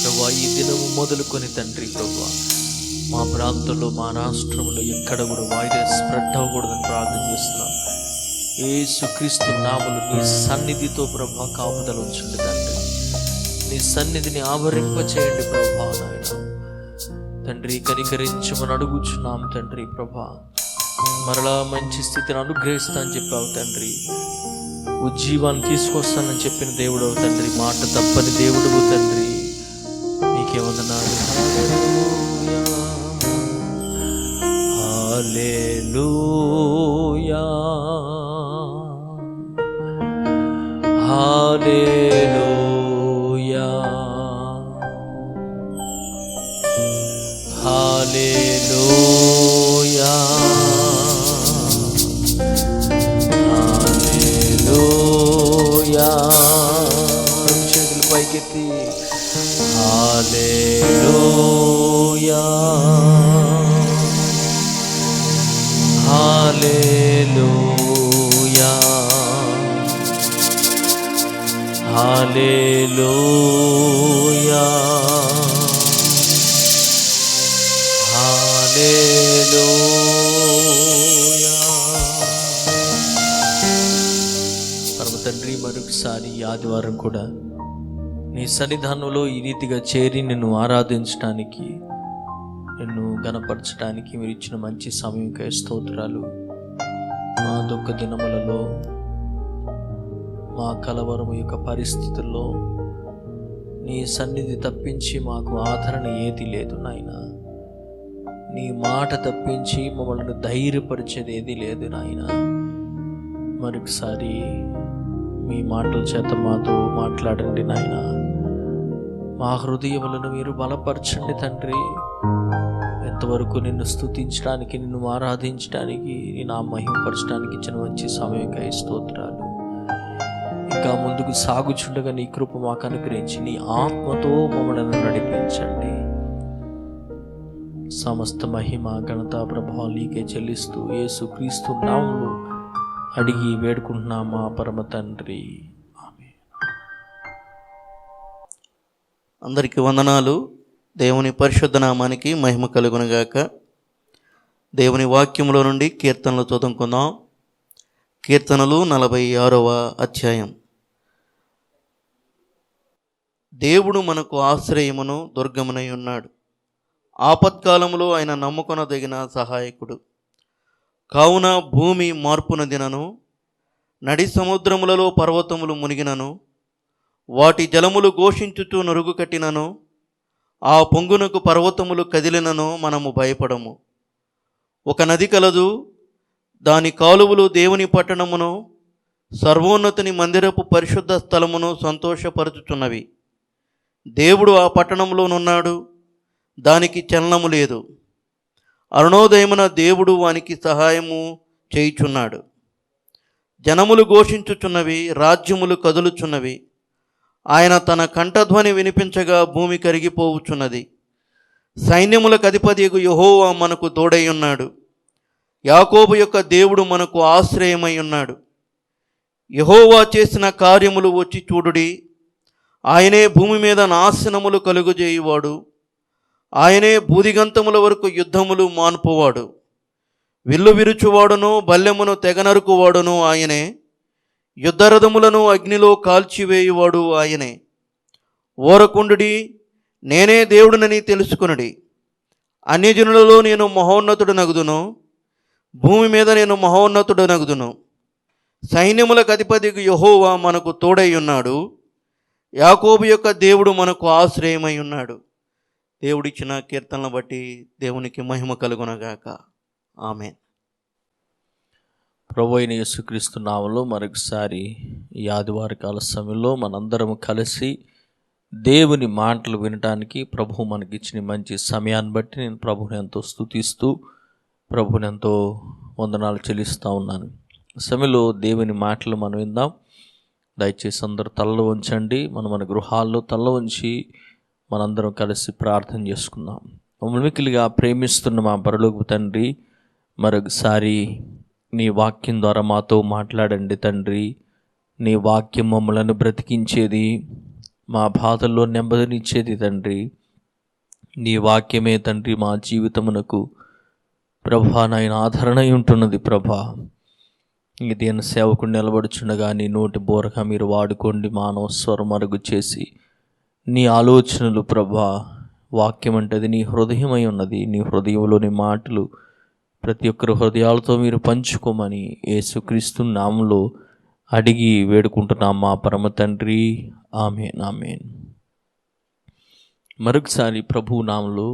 [SPEAKER 1] ప్రభు ఈ దినము మొదలుకొని తండ్రి ప్రభు మా ప్రాంతంలో, మా రాష్ట్రంలో ఎక్కడ కూడా వైరస్ స్ప్రెడ్ అవ్వకూడదని ప్రార్థన చేస్తున్నాం. యేసుక్రీస్తు నామములో నీ సన్నిధితో ప్రభా కాపుదల ఉంచండి తండ్రి. నీ సన్నిధిని ఆవరింపచేయండి ప్రభా నాయన తండ్రి. కనికరించమని అడుగుచున్నాం తండ్రి ప్రభా. మరలా మంచి స్థితిని అనుగ్రహిస్తా అని చెప్పావు తండ్రి. ఉజ్జీవాన్ని తీసుకొస్తానని చెప్పిన దేవుడవు తండ్రి. మాట తప్పని దేవుడువు తండ్రి. నీకే వందనాలు. హల్లెలూయా హల్లెలూయా హల్లెలూయా హల్లెలూయా. చేతులు పైకెత్తి హల్లెలూయా హల్లెలూయా హల్లెలూయా హల్లెలూయా. పరమ తండ్రి, మరొకసారి ఈ ఆదివారం కూడా నీ సన్నిధానంలో ఈ రీతిగా చేరి నిన్ను ఆరాధించడానికి, నిన్ను గణపరచడానికి మీరు ఇచ్చిన మంచి సమయంకై స్తోత్రాలు. మా దుఃఖ దినములలో, మా కలవరము యొక్క పరిస్థితుల్లో నీ సన్నిధి తప్పించి మాకు ఆదరణ ఏది లేదు నాయన. నీ మాట తప్పించి మమ్మల్ని ధైర్యపరిచేది ఏది లేదు నాయన. మరొకసారి మీ మాటల చేత మాతో మాట్లాడండి నాయన. మా హృదయములను మీరు బలపరచండి తండ్రి. ఎంతవరకు నిన్ను స్తుతించడానికి, నిన్ను ఆరాధించడానికి, నీ నా మహిమపరచడానికి ఇచ్చిన మంచి సమయంకై స్తోత్రాలు. ఇంకా ముందుకు సాగుచుండగా నీ కృప మాకు అనుగ్రహించి నీ ఆత్మతో మమ్మల్ని నడిపించండి. సమస్త మహిమ ఘనత ప్రభావం నీకే చెల్లిస్తూ యేసుక్రీస్తు నామములో అడిగి వేడుకుంటున్నామా పరమ తండ్రి, ఆమేన్.
[SPEAKER 3] అందరికీ వందనాలు. దేవుని పరిశుద్ధ నామానికి మహిమ కలుగునుగాక. దేవుని వాక్యంలో నుండి కీర్తనలు చదువుకుందాం. కీర్తనలు 46వ అధ్యాయం. దేవుడు మనకు ఆశ్రయమును దుర్గమునై ఉన్నాడు. ఆపత్కాలములో ఆయన నమ్ముకొనదగిన సహాయకుడు. కావున భూమి మార్పునదినను, నడి సముద్రములలో పర్వతములు మునిగినను, వాటి జలములు ఘోషించుచు నరుగు కట్టినను, ఆ పొంగునకు పర్వతములు కదిలినను మనము భయపడము. ఒక నది కలదు, దాని కాలువలు దేవుని పట్టణమును, సర్వోన్నతుని మందిరపు పరిశుద్ధ స్థలమును సంతోషపరచుచున్నవి. దేవుడు ఆ పట్టణంలోనున్నాడు, దానికి చలనము లేదు. అరుణోదయమున దేవుడు వానికి సహాయము చేయుచున్నాడు. జనములు ఘోషించుచున్నవి, రాజ్యములు కదులుచున్నవి. ఆయన తన కంఠధ్వని వినిపించగా భూమి కరిగిపోవుచున్నది. సైన్యములకు అధిపతియగు యెహోవా మనకు తోడై ఉన్నాడు. యాకోబు యొక్క దేవుడు మనకు ఆశ్రయమై ఉన్నాడు. యెహోవా చేసిన కార్యములు వచ్చి చూడుడి. ఆయనే భూమి మీద నాశనములు కలుగుజేయువాడు. ఆయనే భూదిగంతముల వరకు యుద్ధములు మాన్పువాడు. విల్లు విరుచువాడును, బల్లెమును తెగనరుకువాడును ఆయనే. యుద్ధరథములను అగ్నిలో కాల్చివేయువాడు ఆయనే. ఓరకుండుడి, నేనే దేవుడినని తెలుసుకొనుడి. అన్యజనులలో నేను మహోన్నతుడు నగుదును, భూమి మీద నేను మహోన్నతుడు నగుదును. సైన్యములకు అధిపతికి యెహోవా మనకు తోడై ఉన్నాడు. యాకోబు యొక్క దేవుడు మనకు ఆశ్రయమై ఉన్నాడు. దేవుడిచ్చిన కీర్తనలను బట్టి దేవునికి మహిమ కలుగునగాక. ఆమేన్.
[SPEAKER 1] ప్రభు అయిన యేసుక్రీస్తు నామములో మరొకసారి ఈ ఆదివార కాల సమయంలో మనందరం కలిసి దేవుని మాటలు వినటానికి ప్రభు మనకిచ్చిన మంచి సమయాన్ని బట్టి నేను ప్రభుని ఎంతో స్తుతిస్తూ ప్రభుని ఎంతో వందనాలు చెల్లిస్తూ ఉన్నాను. సమయంలో దేవుని మాటలు మనం విందాం. దయచేసి అందరూ తలలో ఉంచండి. మన గృహాల్లో తల ఉంచి మనందరం కలిసి ప్రార్థన చేసుకుందాం. మమ్మల్ని మిక్కిలిగా ప్రేమిస్తున్న మా పరలోకపు తండ్రి, మరొకసారి నీ వాక్యం ద్వారా మాతో మాట్లాడండి తండ్రి. నీ వాక్యం మమ్మలను బ్రతికించేది, మా బాధల్లో నెమ్మదినిచ్చేది తండ్రి. నీ వాక్యమే తండ్రి మా జీవితమునకు ప్రభా నాయన ఆదరణ ఉంటున్నది. ప్రభా ఈ దీని సేవకుడు నిలబడుచుండగా నీ నోటి బోరగా మీరు వాడుకోండి. మానవ స్వరం మరుగు చేసి నీ ఆలోచనలు ప్రభా, వాక్యం అంటే అది నీ హృదయమై ఉన్నది. నీ హృదయంలోని మాటలు ప్రతి ఒక్కరి హృదయాలతో మీరు పంచుకోమని యేసుక్రీస్తు నామములో అడిగి వేడుకుంటున్నాం మా పరమ తండ్రి, ఆమేన్, ఆమేన్. మరొకసారి ప్రభు నామములో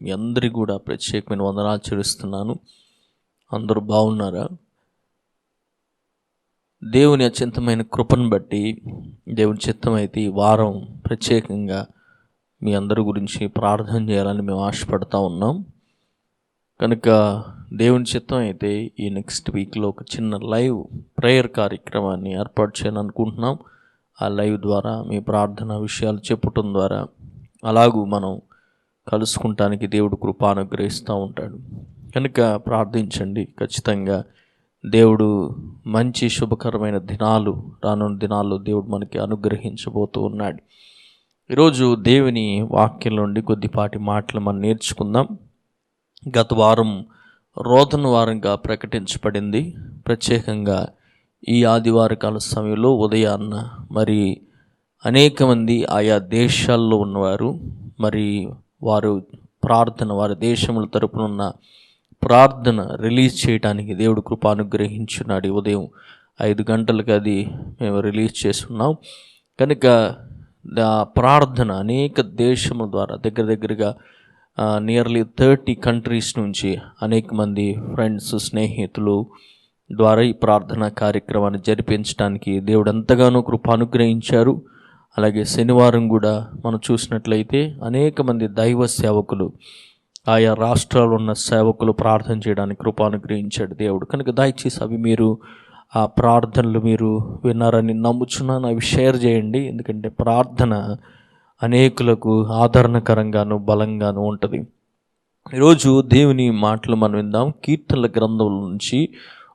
[SPEAKER 1] మీ అందరికీ కూడా ప్రత్యేకమైన వందనాలు చెల్లిస్తున్నాను. అందరూ బాగున్నారా? దేవుని అత్యంతమైన కృపను బట్టి, దేవుని చిత్తం అయితే ఈ వారం ప్రత్యేకంగా మీ అందరి గురించి ప్రార్థన చేయాలని మేము ఆశపడతా ఉన్నాం. కనుక దేవుని చిత్తం అయితే ఈ నెక్స్ట్ వీక్లో ఒక చిన్న లైవ్ ప్రేయర్ కార్యక్రమాన్ని ఏర్పాటు చేయాలనుకుంటున్నాం. ఆ లైవ్ ద్వారా మీ ప్రార్థన విషయాలు చెప్పటం ద్వారా అలాగూ మనం కలుసుకుంటానికి దేవుడు కృప అనుగ్రహిస్తూ ఉంటాడు. కనుక ప్రార్థించండి. ఖచ్చితంగా దేవుడు మంచి శుభకరమైన దినాలు, రానున్న దినాల్లో దేవుడు మనకి అనుగ్రహించబోతూ ఉన్నాడు. ఈరోజు దేవుని వాక్యం నుండి కొద్దిపాటి మాటలు మనం నేర్చుకుందాం. గత వారం రోదన వారంగా ప్రకటించబడింది. ప్రత్యేకంగా ఈ ఆదివార కాల సమయంలో ఉదయాన్న మరి అనేక మంది ఆయా దేశాల్లో ఉన్నవారు మరి వారు ప్రార్థన, వారి దేశముల తరపున ఉన్న ప్రార్థన రిలీజ్ చేయడానికి దేవుడు కృప అనుగ్రహించున్నాడు. ఉదయం 5 గంటలకు అది మేము రిలీజ్ చేస్తున్నాం. కనుక ప్రార్థన అనేక దేశముల ద్వారా దగ్గరగా నియర్లీ 30 కంట్రీస్ నుంచి అనేక మంది ఫ్రెండ్స్, స్నేహితులు ద్వారా ఈ ప్రార్థనా కార్యక్రమాన్ని జరిపించడానికి దేవుడు ఎంతగానో కృప అనుగ్రహించారు. అలాగే శనివారం కూడా మనం చూసినట్లయితే అనేక మంది దైవ సేవకులు, ఆయా రాష్ట్రాల్లో ఉన్న సేవకులు ప్రార్థన చేయడానికి కృప అనుగ్రహించాడు దేవుడు. కనుక దయచేసి అవి మీరు ఆ ప్రార్థనలు మీరు విన్నారని నమ్ముచున్నాను. అవి షేర్ చేయండి. ఎందుకంటే ప్రార్థన అనేకులకు ఆదరణకరంగాను బలంగాను ఉంటుంది. ఈరోజు దేవుని మాటలు మనం విందాం. కీర్తనల గ్రంథం నుంచి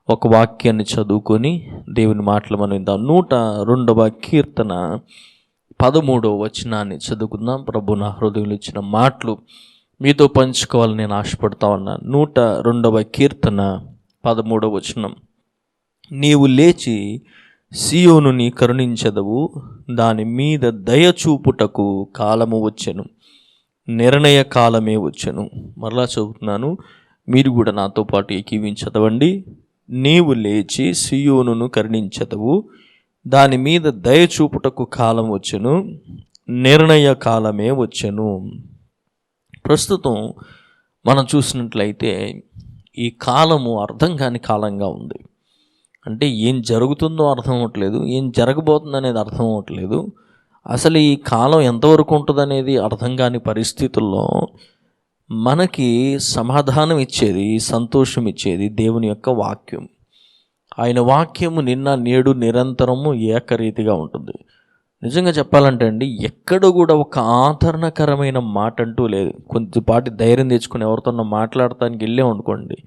[SPEAKER 1] ఒక వాక్యాన్ని చదువుకొని దేవుని మాటలు మనం విందాం. 102వ కీర్తన 13వ వచనాన్ని చదువుకుందాం. ప్రభు నా హృదయంలో ఇచ్చిన మాటలు మీతో పంచుకోవాలని నేను ఆశపడతా ఉన్నాను. 102వ కీర్తన 13వ వచనం. నీవు లేచి సియోనుని కరుణించెదవు, దాని మీద దయచూపుటకు కాలము వచ్చెను, నిర్ణయ కాలమే వచ్చెను. మరలా చదువుతున్నాను, మీరు కూడా నాతో పాటు ఏకీవించి చదవండి. నీవు లేచి సియోనును కరుణించెదవు, దాని మీద దయచూపుటకు కాలం వచ్చెను, నిర్ణయ కాలమే వచ్చెను. ప్రస్తుతం మనం చూసినట్లయితే ఈ కాలము అర్థం కాని కాలంగా ఉంది. అంటే ఏం జరుగుతుందో అర్థం అవ్వట్లేదు, ఏం జరగబోతుందో అనేది అర్థం అవ్వట్లేదు. అసలు ఈ కాలం ఎంతవరకు ఉంటుంది అనేది అర్థం కాని పరిస్థితుల్లో మనకి సమాధానం ఇచ్చేది, సంతోషం ఇచ్చేది దేవుని యొక్క వాక్యం. ఆయన వాక్యము నిన్న నేడు నిరంతరము ఏకరీతిగా ఉంటుంది. నిజంగా చెప్పాలంటే అండి, ఎక్కడ కూడా ఒక ఆదరణకరమైన మాట అంటూ లేదు. కొద్దిపాటి ధైర్యం తెచ్చుకుని ఎవరితోనో మాట్లాడటానికి వెళ్ళాం అనుకోండి,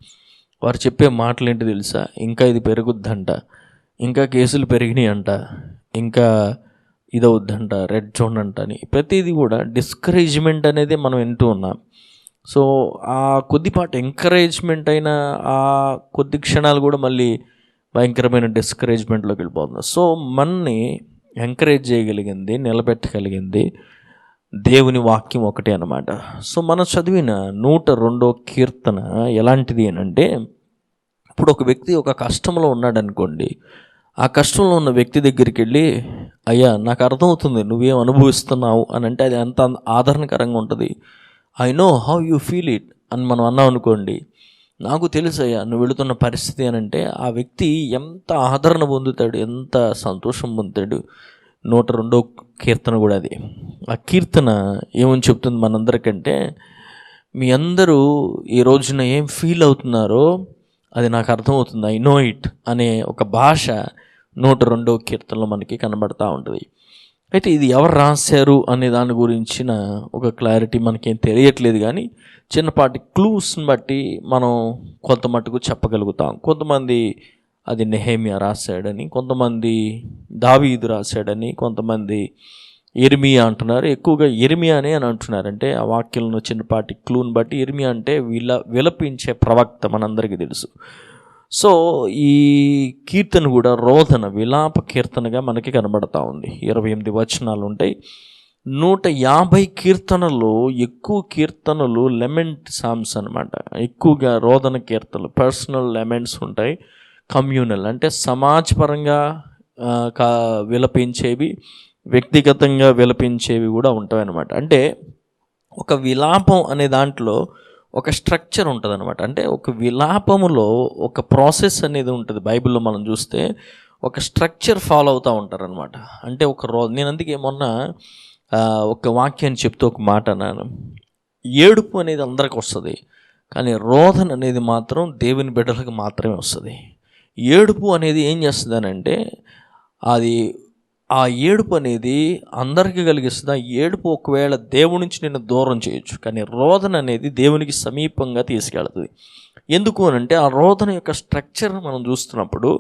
[SPEAKER 1] వారు చెప్పే మాటలు ఏంటి తెలుసా? ఇంకా ఇది పెరుగుద్దంట, ఇంకా కేసులు పెరిగినాయి అంట, ఇంకా ఇదవుద్దంట, రెడ్ జోన్ అంట అని ప్రతిదీ కూడా డిస్కరేజ్మెంట్ అనేది మనం వింటూ ఉన్నాం. సో ఆ కొద్దిపాటి ఎంకరేజ్మెంట్ అయిన ఆ కొద్ది క్షణాలు కూడా మళ్ళీ భయంకరమైన డిస్కరేజ్మెంట్లోకి వెళ్ళిపోతుంది. సో మనని ఎంకరేజ్ చేయగలిగింది, నిలబెట్టగలిగింది దేవుని వాక్యం ఒకటే అన్నమాట. సో మనం చదివిన 102వ కీర్తన ఎలాంటిది అని అంటే, ఇప్పుడు ఒక వ్యక్తి ఒక కష్టంలో ఉన్నాడు అనుకోండి, ఆ కష్టంలో ఉన్న వ్యక్తి దగ్గరికి వెళ్ళి, అయ్యా నాకు అర్థమవుతుంది నువ్వేం అనుభవిస్తున్నావు అని అంటే అది ఎంత ఆదరణకరంగా ఉంటుంది. I know how you feel it అని మనం అన్నాం అనుకోండి, నాకు తెలుసు అయ్యా నువ్వు వెళుతున్న పరిస్థితి అని అంటే ఆ వ్యక్తి ఎంత ఆదరణ పొందుతాడు, ఎంత సంతోషం పొందుతాడు. 102వ కీర్తన కూడా అది. ఆ కీర్తన ఏమని చెప్తుంది మనందరికంటే, మీ అందరూ ఈ రోజున ఏం ఫీల్ అవుతున్నారో అది నాకు అర్థమవుతుంది, ఐ నో ఇట్ అనే ఒక భాష 102వ కీర్తనలో మనకి కనబడతా ఉంటుంది. అయితే ఇది ఎవరు రాశారు అనే దాని గురించిన ఒక క్లారిటీ మనకేం తెలియట్లేదు, కానీ చిన్నపాటి క్లూస్ని బట్టి మనం కొంత మటుకు చెప్పగలుగుతాం. కొంతమంది అది నెహెమ్యా రాశాడని, కొంతమంది దావీదు రాశాడని, కొంతమంది ఇర్మియా అంటున్నారు. ఎక్కువగా ఇర్మియా అని అంటున్నారు. అంటే ఆ వాక్యంలో చిన్నపాటి క్లూని బట్టి ఇర్మియా అంటే విలపించే ప్రవక్త మనందరికీ తెలుసు. సో ఈ కీర్తన కూడా రోదన, విలాప కీర్తనగా మనకి కనబడతా ఉంది. 28 వచనాలు ఉంటాయి. 150 కీర్తనలు, ఎక్కువ కీర్తనలు లెమెంట్ సామ్స్ అనమాట. ఎక్కువగా రోదన కీర్తనలు, పర్సనల్ లెమెంట్స్ ఉంటాయి. కమ్యూనల్ అంటే సమాజపరంగా విలపించేవి, వ్యక్తిగతంగా విలపించేవి కూడా ఉంటాయి అన్నమాట. అంటే ఒక విలాపం అనే దాంట్లో ఒక స్ట్రక్చర్ ఉంటుంది అనమాట. అంటే ఒక విలాపములో ఒక ప్రాసెస్ అనేది ఉంటుంది. బైబిల్లో మనం చూస్తే ఒక స్ట్రక్చర్ ఫాలో అవుతూ ఉంటారనమాట. అంటే నేను అందుకే మొన్న ఒక వాక్యాన్ని చెప్తూ ఒక మాట అన్నాను. ఏడుపు అనేది అందరికి వస్తుంది, కానీ రోదన అనేది మాత్రం దేవుని బిడ్డలకు మాత్రమే వస్తుంది. ఏడుపు అనేది ఏం చేస్తుందనంటే, అది ఆ ఏడుపు అనేది అందరికీ కలిగిస్తుంది. ఆ ఏడుపు ఒకవేళ దేవుడి నుంచి నిన్ను దూరం చేయొచ్చు, కానీ రోదన అనేది దేవునికి సమీపంగా తీసుకెళ్తుంది. ఎందుకు అనంటే ఆ రోదన యొక్క స్ట్రక్చర్ మనం చూస్తున్నప్పుడు,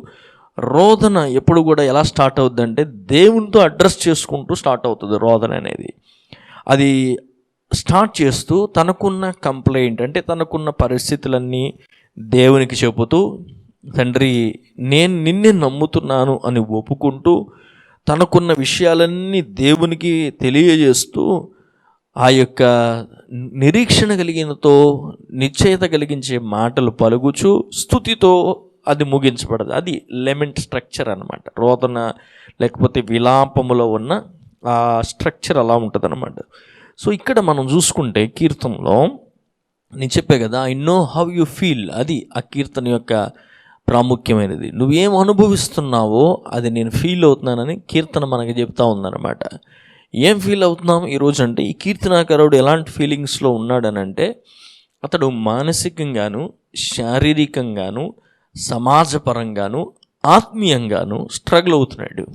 [SPEAKER 1] రోదన ఎప్పుడు కూడా ఎలా స్టార్ట్ అవుతుంది అంటే దేవునితో అడ్రస్ చేసుకుంటూ స్టార్ట్ అవుతుంది రోదన అనేది. అది స్టార్ట్ చేస్తూ తనకున్న కంప్లైంట్ అంటే తనకున్న పరిస్థితులన్నీ దేవునికి చెబుతూ, తండ్రి నేను నిన్నే నమ్ముతున్నాను అని ఒప్పుకుంటూ తనకున్న విషయాలన్నీ దేవునికి తెలియజేస్తూ ఆ యొక్క నిరీక్షణ కలిగినతో నిశ్చయత కలిగించే మాటలు పలుకుచూ స్తుతితో అది ముగించబడదు. అది లెమెంట్ స్ట్రక్చర్ అన్నమాట. రోదన లేకపోతే విలాపములో ఉన్న ఆ స్ట్రక్చర్ అలా ఉంటుంది అన్నమాట. సో ఇక్కడ మనం చూసుకుంటే కీర్తనలో నేను చెప్పే కదా, I know how you feel, అది ఆ కీర్తన యొక్క ప్రాముఖ్యమైనది. నువ్వేం అనుభవిస్తున్నావో అది నేను ఫీల్ అవుతున్నానని కీర్తన మనకి చెప్తా ఉందన్నమాట. ఏం ఫీల్ అవుతున్నాం ఈరోజు అంటే, ఈ కీర్తనాకారుడు ఎలాంటి ఫీలింగ్స్లో ఉన్నాడనంటే, అతడు మానసికంగాను, శారీరకంగాను, సమాజపరంగాను, ఆత్మీయంగాను స్ట్రగుల్ అవుతున్నాడు.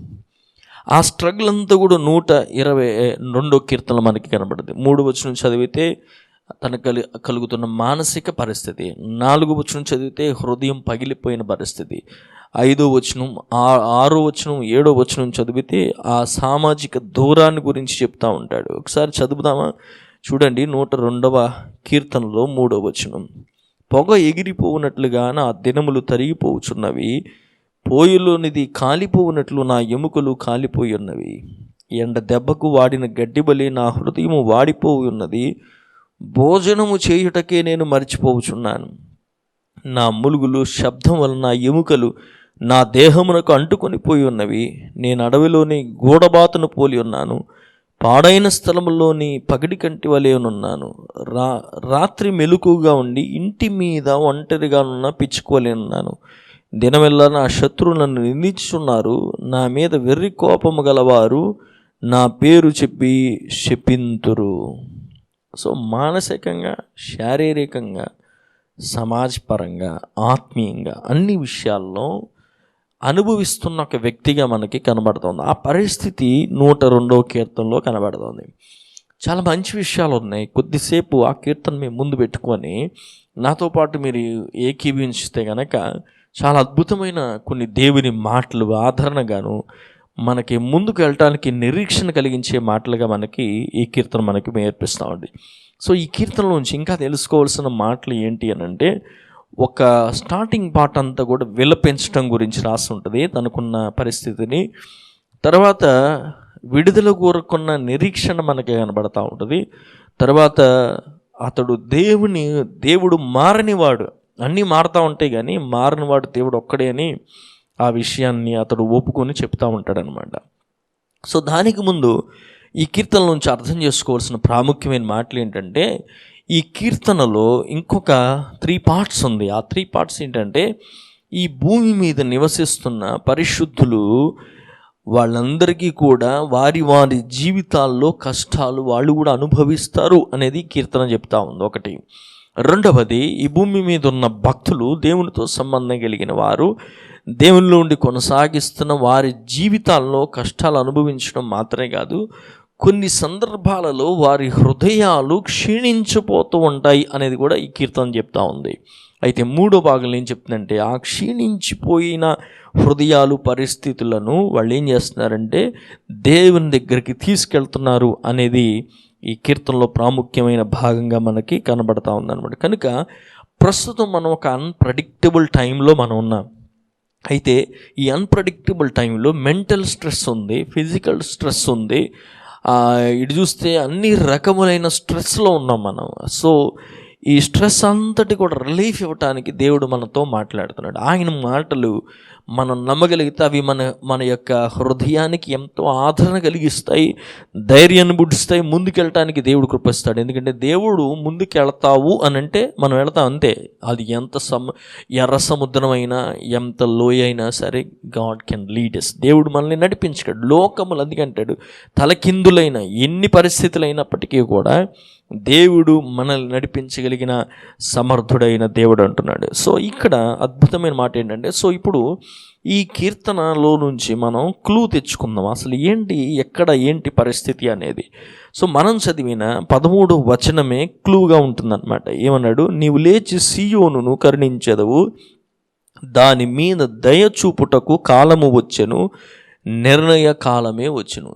[SPEAKER 1] ఆ స్ట్రగుల్ అంతా కూడా 122 కీర్తనలు మనకి కనబడుతుంది. 3వ వచనం చదివితే తనకు కలుగుతున్న మానసిక పరిస్థితి, 4వ వచనం చదివితే హృదయం పగిలిపోయిన పరిస్థితి, 5వ వచనం, 6వ వచనం, 7వ వచనం చదివితే ఆ సామాజిక దూరాన్ని గురించి చెప్తా ఉంటాడు. ఒకసారి చదువుదామా? చూడండి, 102వ కీర్తనలో 3వ వచనం. పొగ ఎగిరిపోవునట్లుగా నా దినములు తరిగిపోవుచున్నవి, పోయిలోనిది కాలిపోవునట్లు నా ఎముకలు కాలిపోయి ఉన్నవి. ఎండ దెబ్బకు వాడిన గడ్డిబలి నా హృదయము వాడిపోయి ఉన్నది, భోజనము చేయుటకే నేను మర్చిపోవుచున్నాను. నా ములుగులు శబ్దం వలన నా ఎముకలు నా దేహమునకు అంటుకొని పోయి ఉన్నవి. నేను అడవిలోని గూడబాతును పోలి ఉన్నాను, పాడైన స్థలములోని పగడి కంటి వలెనున్నాను. రాత్రి మెలకుగా ఉండి ఇంటి మీద ఒంటరిగా ఉన్న పిచ్చుకోలేనున్నాను. దినమెల్లా నా శత్రువులు నన్ను నిందించుచున్నారు, నా మీద వెర్రి కోపము గలవారు నా పేరు చెప్పి శపింతురు. సో మానసికంగా, శారీరకంగా, సమాజపరంగా, ఆత్మీయంగా అన్ని విషయాల్లో అనుభవిస్తున్న ఒక వ్యక్తిగా మనకి కనబడుతుంది. ఆ పరిస్థితి 102వ కీర్తనలో కనబడుతుంది. చాలా మంచి విషయాలు ఉన్నాయి. కొద్దిసేపు ఆ కీర్తన మేము ముందు పెట్టుకొని నాతో పాటు మీరు ఏకీభవించితే కనుక చాలా అద్భుతమైన కొన్ని దేవుని మాటలు ఆదరణగాను మనకి ముందుకు వెళ్ళటానికి నిరీక్షణ కలిగించే మాటలుగా మనకి ఈ కీర్తన మనకి నేర్పిస్తూ ఉంది. సో ఈ కీర్తనలోంచి ఇంకా తెలుసుకోవాల్సిన మాటలు ఏంటి అని అంటే, ఒక స్టార్టింగ్ పార్ట్ అంతా కూడా విలపించడం గురించి రాసి ఉంటుంది, తనకున్న పరిస్థితిని. తర్వాత విడుదల కోరుకున్న నిరీక్షణ మనకి కనబడతా ఉంటుంది. తర్వాత అతడు దేవుడు మారనివాడు, అన్నీ మారుతూ ఉంటాయి కానీ మారనివాడు దేవుడు ఒక్కడే అని ఆ విషయాన్ని అతడు ఒప్పుకొని చెప్తూ ఉంటాడనమాట. సో దానికి ముందు ఈ కీర్తన నుంచి అర్థం చేసుకోవాల్సిన ప్రాముఖ్యమైన మాటలు ఏంటంటే, ఈ కీర్తనలో ఇంకొక 3 పార్ట్స్ ఉంది. ఆ 3 పార్ట్స్ ఏంటంటే, ఈ భూమి మీద నివసిస్తున్న పరిశుద్ధులు వాళ్ళందరికీ కూడా వారి వారి జీవితాల్లో కష్టాలు వాళ్ళు కూడా అనుభవిస్తారు అనేది కీర్తన చెప్తా ఉంది. ఒకటి. రెండవది, ఈ భూమి మీద ఉన్న భక్తులు, దేవునితో సంబంధం కలిగిన వారు, దేవునిలో ఉండి కొనసాగిస్తున్న వారి జీవితాల్లో కష్టాలు అనుభవించడం మాత్రమే కాదు, కొన్ని సందర్భాలలో వారి హృదయాలు క్షీణించిపోతూ ఉంటాయి అనేది కూడా ఈ కీర్తన చెప్తా ఉంది. అయితే 3వ భాగంలో ఏం చెప్తుందంటే, ఆ క్షీణించిపోయిన హృదయాలు, పరిస్థితులను వాళ్ళు ఏం చేస్తున్నారంటే దేవుని దగ్గరికి తీసుకెళ్తున్నారు అనేది ఈ కీర్తనలో ప్రాముఖ్యమైన భాగంగా మనకి కనబడతా ఉందన్నమాట. కనుక ప్రస్తుతం మనం ఒక అన్ప్రెడిక్టబుల్ టైంలో మనం ఉన్నాం. అయితే ఈ అన్ప్రెడిక్టబుల్ టైంలో మెంటల్ స్ట్రెస్ ఉంది, ఫిజికల్ స్ట్రెస్ ఉంది, ఇటు చూస్తే అన్ని రకములైన స్ట్రెస్లో ఉన్నాం మనం. సో ఈ స్ట్రెస్ అంతటి కూడా రిలీఫ్ ఇవ్వటానికి దేవుడు మనతో మాట్లాడుతున్నాడు. ఆయన మాటలు మనం నమ్మగలిగితే అవి మన యొక్క హృదయానికి ఎంతో ఆదరణ కలిగిస్తాయి, ధైర్యాన్ని పుట్టిస్తాయి, ముందుకెళ్ళటానికి దేవుడు కృపిస్తాడు. ఎందుకంటే దేవుడు ముందుకెళ్తావు అని అంటే మనం వెళతాం అంతే. అది ఎంత ఎర్ర సముద్రమైనా, ఎంత లోయ అయినా సరే, గాడ్ కెన్ లీడ్ us. దేవుడు మనల్ని నడిపించాడు. లోకములు అందుకంటాడు తలకిందులైన ఎన్ని పరిస్థితులు అయినప్పటికీ కూడా దేవుడు మనల్ని నడిపించగలిగిన సమర్థుడైన దేవుడు అంటున్నాడు. సో ఇక్కడ అద్భుతమైన మాట ఏంటంటే, సో ఇప్పుడు ఈ కీర్తనలో నుంచి మనం క్లూ తెచ్చుకుందాం, అసలు ఏంటి, ఎక్కడ ఏంటి పరిస్థితి అనేది. సో మనం చదివిన 13వ వచనమే క్లూగా ఉంటుందన్నమాట. ఏమన్నాడు? నీవు లేచి సీయోనును కరుణించెదవు, దాని మీద దయ చూపుటకు కాలము వచ్చెను, నిర్ణయ కాలమే వచ్చెను.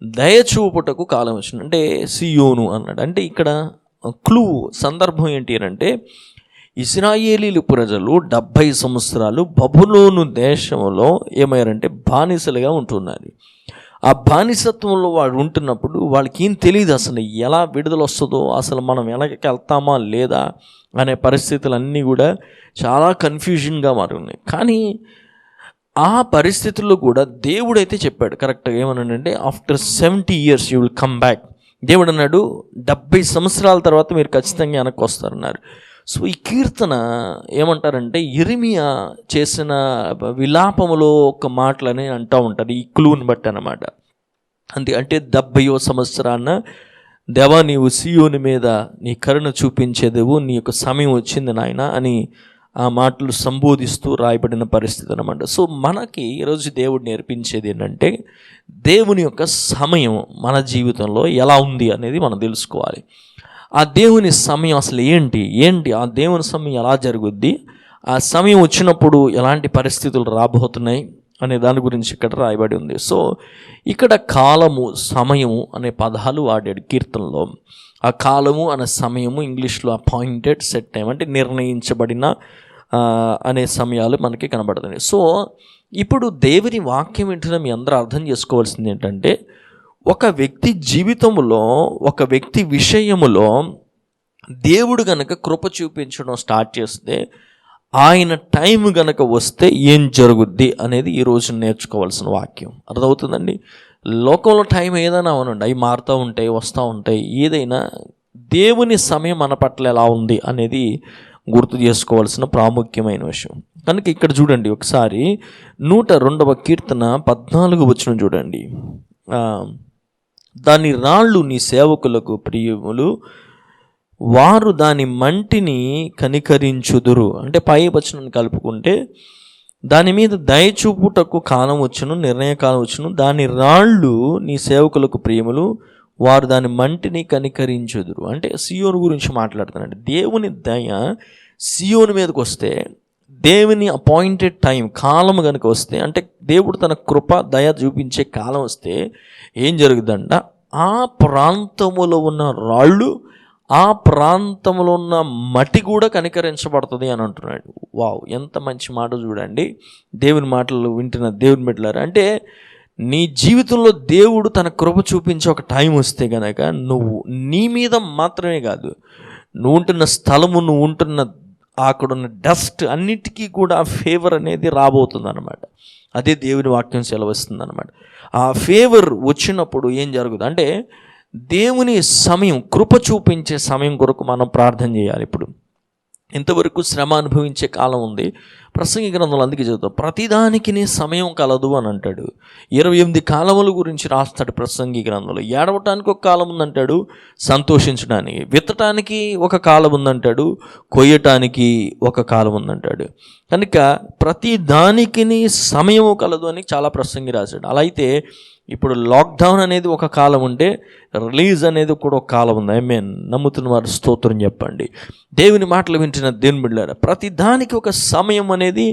[SPEAKER 1] దయచూపుటకు కాలం వచ్చింది అంటే సియోను అన్నాడు. అంటే ఇక్కడ క్లూ, సందర్భం ఏంటి అని అంటే, ఇశ్రాయేలీలు ప్రజలు 70 సంవత్సరాలు బబులోను దేశంలో ఏమయ్యారంటే బానిసలుగా ఉంటున్నారు. ఆ బానిసత్వంలో వాడు ఉంటున్నప్పుడు వాళ్ళకి ఏం తెలియదు అసలు ఎలా విడుదల వస్తుందో, అసలు మనం వెనక్కి వెళ్తామా లేదా అనే పరిస్థితులన్నీ కూడా చాలా కన్ఫ్యూజన్గా మారి ఉన్నాయి. కానీ ఆ పరిస్థితుల్లో కూడా దేవుడైతే చెప్పాడు కరెక్ట్గా. ఏమన్నాడంటే, after 70 years you will come back. దేవుడు అన్నాడు 70 సంవత్సరాల తర్వాత మీరు ఖచ్చితంగా వెనక్కి వస్తారన్నారు. సో ఈ కీర్తన ఏమంటారంటే ఇర్మియా చేసిన విలాపములో ఒక మాటలని అంటూ ఉంటారు, ఈ క్లూని బట్టి అన్నమాట. అంటే 70వ సంవత్సరాన దేవా నీవు సీయోను మీద నీ కరుణ చూపించేదేవు, నీ యొక్క సమయం వచ్చింది నాయన అని ఆ మాటలు సంబోధిస్తూ రాయబడిన పరిస్థితి అన్నమాట. సో మనకి ఈరోజు దేవుడు నేర్పించేది ఏంటంటే దేవుని యొక్క సమయం మన జీవితంలో ఎలా ఉంది అనేది మనం తెలుసుకోవాలి. ఆ దేవుని సమయం అసలు ఏంటి ఆ దేవుని సమయం ఎలా జరుగుద్ది, ఆ సమయం వచ్చినప్పుడు ఎలాంటి పరిస్థితులు రాబోతున్నాయి అనే దాని గురించి ఇక్కడ రాయబడి ఉంది. సో ఇక్కడ కాలము సమయము అనే పదాలు వాడాడు కీర్తనలో. ఆ కాలము అనే సమయము ఇంగ్లీష్లో అపాయింటెడ్ సెట్ టైం, అంటే నిర్ణయించబడిన అనే సమయాలు మనకి కనబడుతున్నాయి. సో ఇప్పుడు దేవుని వాక్యం వింటున్న మీ అందరూ అర్థం చేసుకోవాల్సింది ఏంటంటే ఒక వ్యక్తి జీవితంలో ఒక వ్యక్తి విషయములో దేవుడు గనక కృప చూపించడం స్టార్ట్ చేస్తే ఆయన టైం గనక వస్తే ఏం జరుగుద్ది అనేది ఈరోజు నేర్చుకోవాల్సిన వాక్యం. అర్థమవుతుందండి? లోకంలో టైం ఏదైనా అవనండి, అవి మారుతూ ఉంటాయి, వస్తూ ఉంటాయి. ఏదైనా దేవుని సమయం మన పట్ల ఎలా ఉంది అనేది గుర్తు చేసుకోవాల్సిన ప్రాముఖ్యమైన విషయం. కనుక ఇక్కడ చూడండి ఒకసారి 102వ కీర్తన 14వ వచనం చూడండి. దాని రాళ్ళు నీ సేవకులకు ప్రియములు, వారు దాని మంటిని కనికరించుదురు. అంటే పై వచనం కలుపుకుంటే దాని మీద దయచూపుటకు కాలం వచ్చును, నిర్ణయ కాలం వచ్చును. దాని రాళ్ళు నీ సేవకులకు ప్రియములు, వారు దాని మంటిని కనికరించుదురు. అంటే సియోను గురించి మాట్లాడుతున్నాడు. దేవుని దయ సియోను మీదకి వస్తే, దేవుని అపాయింటెడ్ టైం కాలం కనుక వస్తే, అంటే దేవుడు తన కృప దయ చూపించే కాలం వస్తే ఏం జరుగుతుందంట, ఆ ప్రాంతములో ఉన్న రాళ్ళు, ఆ ప్రాంతంలో ఉన్న మట్టి కూడా కనికరించబడుతుంది అని అంటున్నాడు. వావ్, ఎంత మంచి మాట చూడండి. దేవుని మాటలు వింటున్న దేవుని బిడ్డలారా, అంటే నీ జీవితంలో దేవుడు తన కృప చూపించే ఒక టైం వస్తే కనుక నువ్వు నీ మీద మాత్రమే కాదు, నువ్వు ఉంటున్న స్థలము, నువ్వు ఉంటున్న అక్కడున్న డస్ట్ అన్నిటికీ కూడా ఆ ఫేవర్ అనేది రాబోతుంది అనమాట. అదే దేవుని వాక్యం సెలవిస్తుంది అనమాట. ఆ ఫేవర్ వచ్చినప్పుడు ఏం జరుగుతుంది అంటే దేవుని సమయం, కృప చూపించే సమయం కొరకు మనం ప్రార్థన చేయాలి. ఇప్పుడు ఇంతవరకు శ్రమ అనుభవించే కాలం ఉంది. ప్రసంగి గ్రంథంలో అందుకే చదువుతాం, ప్రతిదానికి నీ సమయం కలదు అని అంటాడు. 28 కాలముల గురించి రాస్తాడు ప్రసంగి గ్రంథంలో. ఏడవటానికి ఒక కాలం ఉందంటాడు, సంతోషించడానికి, విత్తటానికి ఒక కాలం ఉందంటాడు, కొయ్యటానికి ఒక కాలం ఉందంటాడు. కనుక ప్రతి దానికి నీ సమయము కలదు అని చాలా ప్రసంగి రాశాడు. అలా అయితే ఇప్పుడు లాక్డౌన్ అనేది ఒక కాలం ఉంటే రిలీజ్ అనేది కూడా ఒక కాలం ఉంది. ఆమేన్. నమ్ముతున్న వారు స్తోత్రం చెప్పండి. దేవుని మాటలు వింటున్న దేవుని బిడ్డలారా, ప్రతి దానికి ఒక సమయం అనేది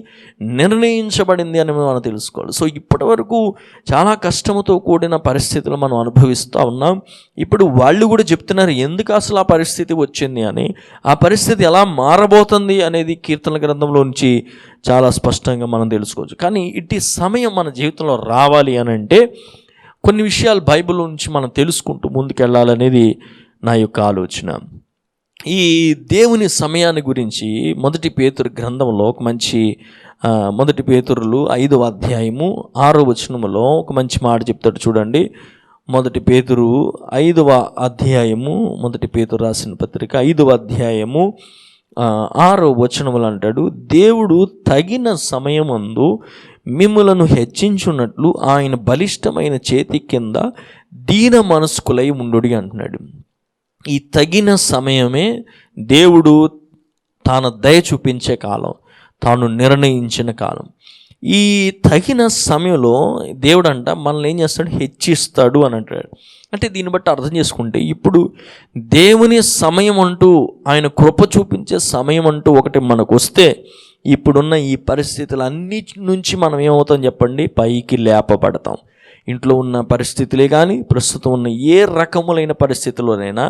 [SPEAKER 1] నిర్ణయించబడింది అని మనం తెలుసుకోవాలి. సో ఇప్పటి వరకు చాలా కష్టంతో కూడిన పరిస్థితులు మనం అనుభవిస్తూ ఉన్నాం. ఇప్పుడు వాళ్ళు కూడా చెప్తున్నారు ఎందుకు అసలు ఆ పరిస్థితి వచ్చింది అని, ఆ పరిస్థితి ఎలా మారబోతుంది అనేది కీర్తనల గ్రంథంలో నుంచి చాలా స్పష్టంగా మనం తెలుసుకోవచ్చు. కానీ ఇట్టి సమయం మన జీవితంలో రావాలి అని అంటే కొన్ని విషయాలు బైబిల్ నుంచి మనం తెలుసుకుంటూ ముందుకెళ్ళాలనేది నా యొక్క ఆలోచన. ఈ దేవుని సమయాన్ని గురించి 1 పేతురు గ్రంథంలో ఒక మంచి 1 పేతురులు 5వ అధ్యాయము 6వ వచనములో ఒక మంచి మాట చెప్తాడు చూడండి. 1 పేతురు 5వ అధ్యాయము, 1 పేతురు రాసిన పత్రిక 5వ అధ్యాయము 6వ వచనములు అంటాడు, దేవుడు తగిన సమయమందు మిమ్ములను హెచ్చించున్నట్లు ఆయన బలిష్టమైన చేతి కింద దీన మనస్కులై ఉండుడి అంటున్నాడు. ఈ తగిన సమయమే దేవుడు తాను దయ చూపించే కాలం, తాను నిర్ణయించిన కాలం. ఈ తగిన సమయంలో దేవుడు అంట మనల్ని ఏం చేస్తాడు, హెచ్చిస్తాడు అని అంటాడు. అంటే దీన్ని బట్టి అర్థం చేసుకుంటే ఇప్పుడు దేవుని సమయం అంటూ, ఆయన కృప చూపించే సమయం అంటూ ఒకటి మనకు వస్తే, ఇప్పుడున్న ఈ పరిస్థితులన్నిటి నుంచి మనం ఏమవుతాం చెప్పండి, పైకి లేపబడతాం. ఇంట్లో ఉన్న పరిస్థితులే కానీ ప్రస్తుతం ఉన్న ఏ రకములైన పరిస్థితుల్లోనైనా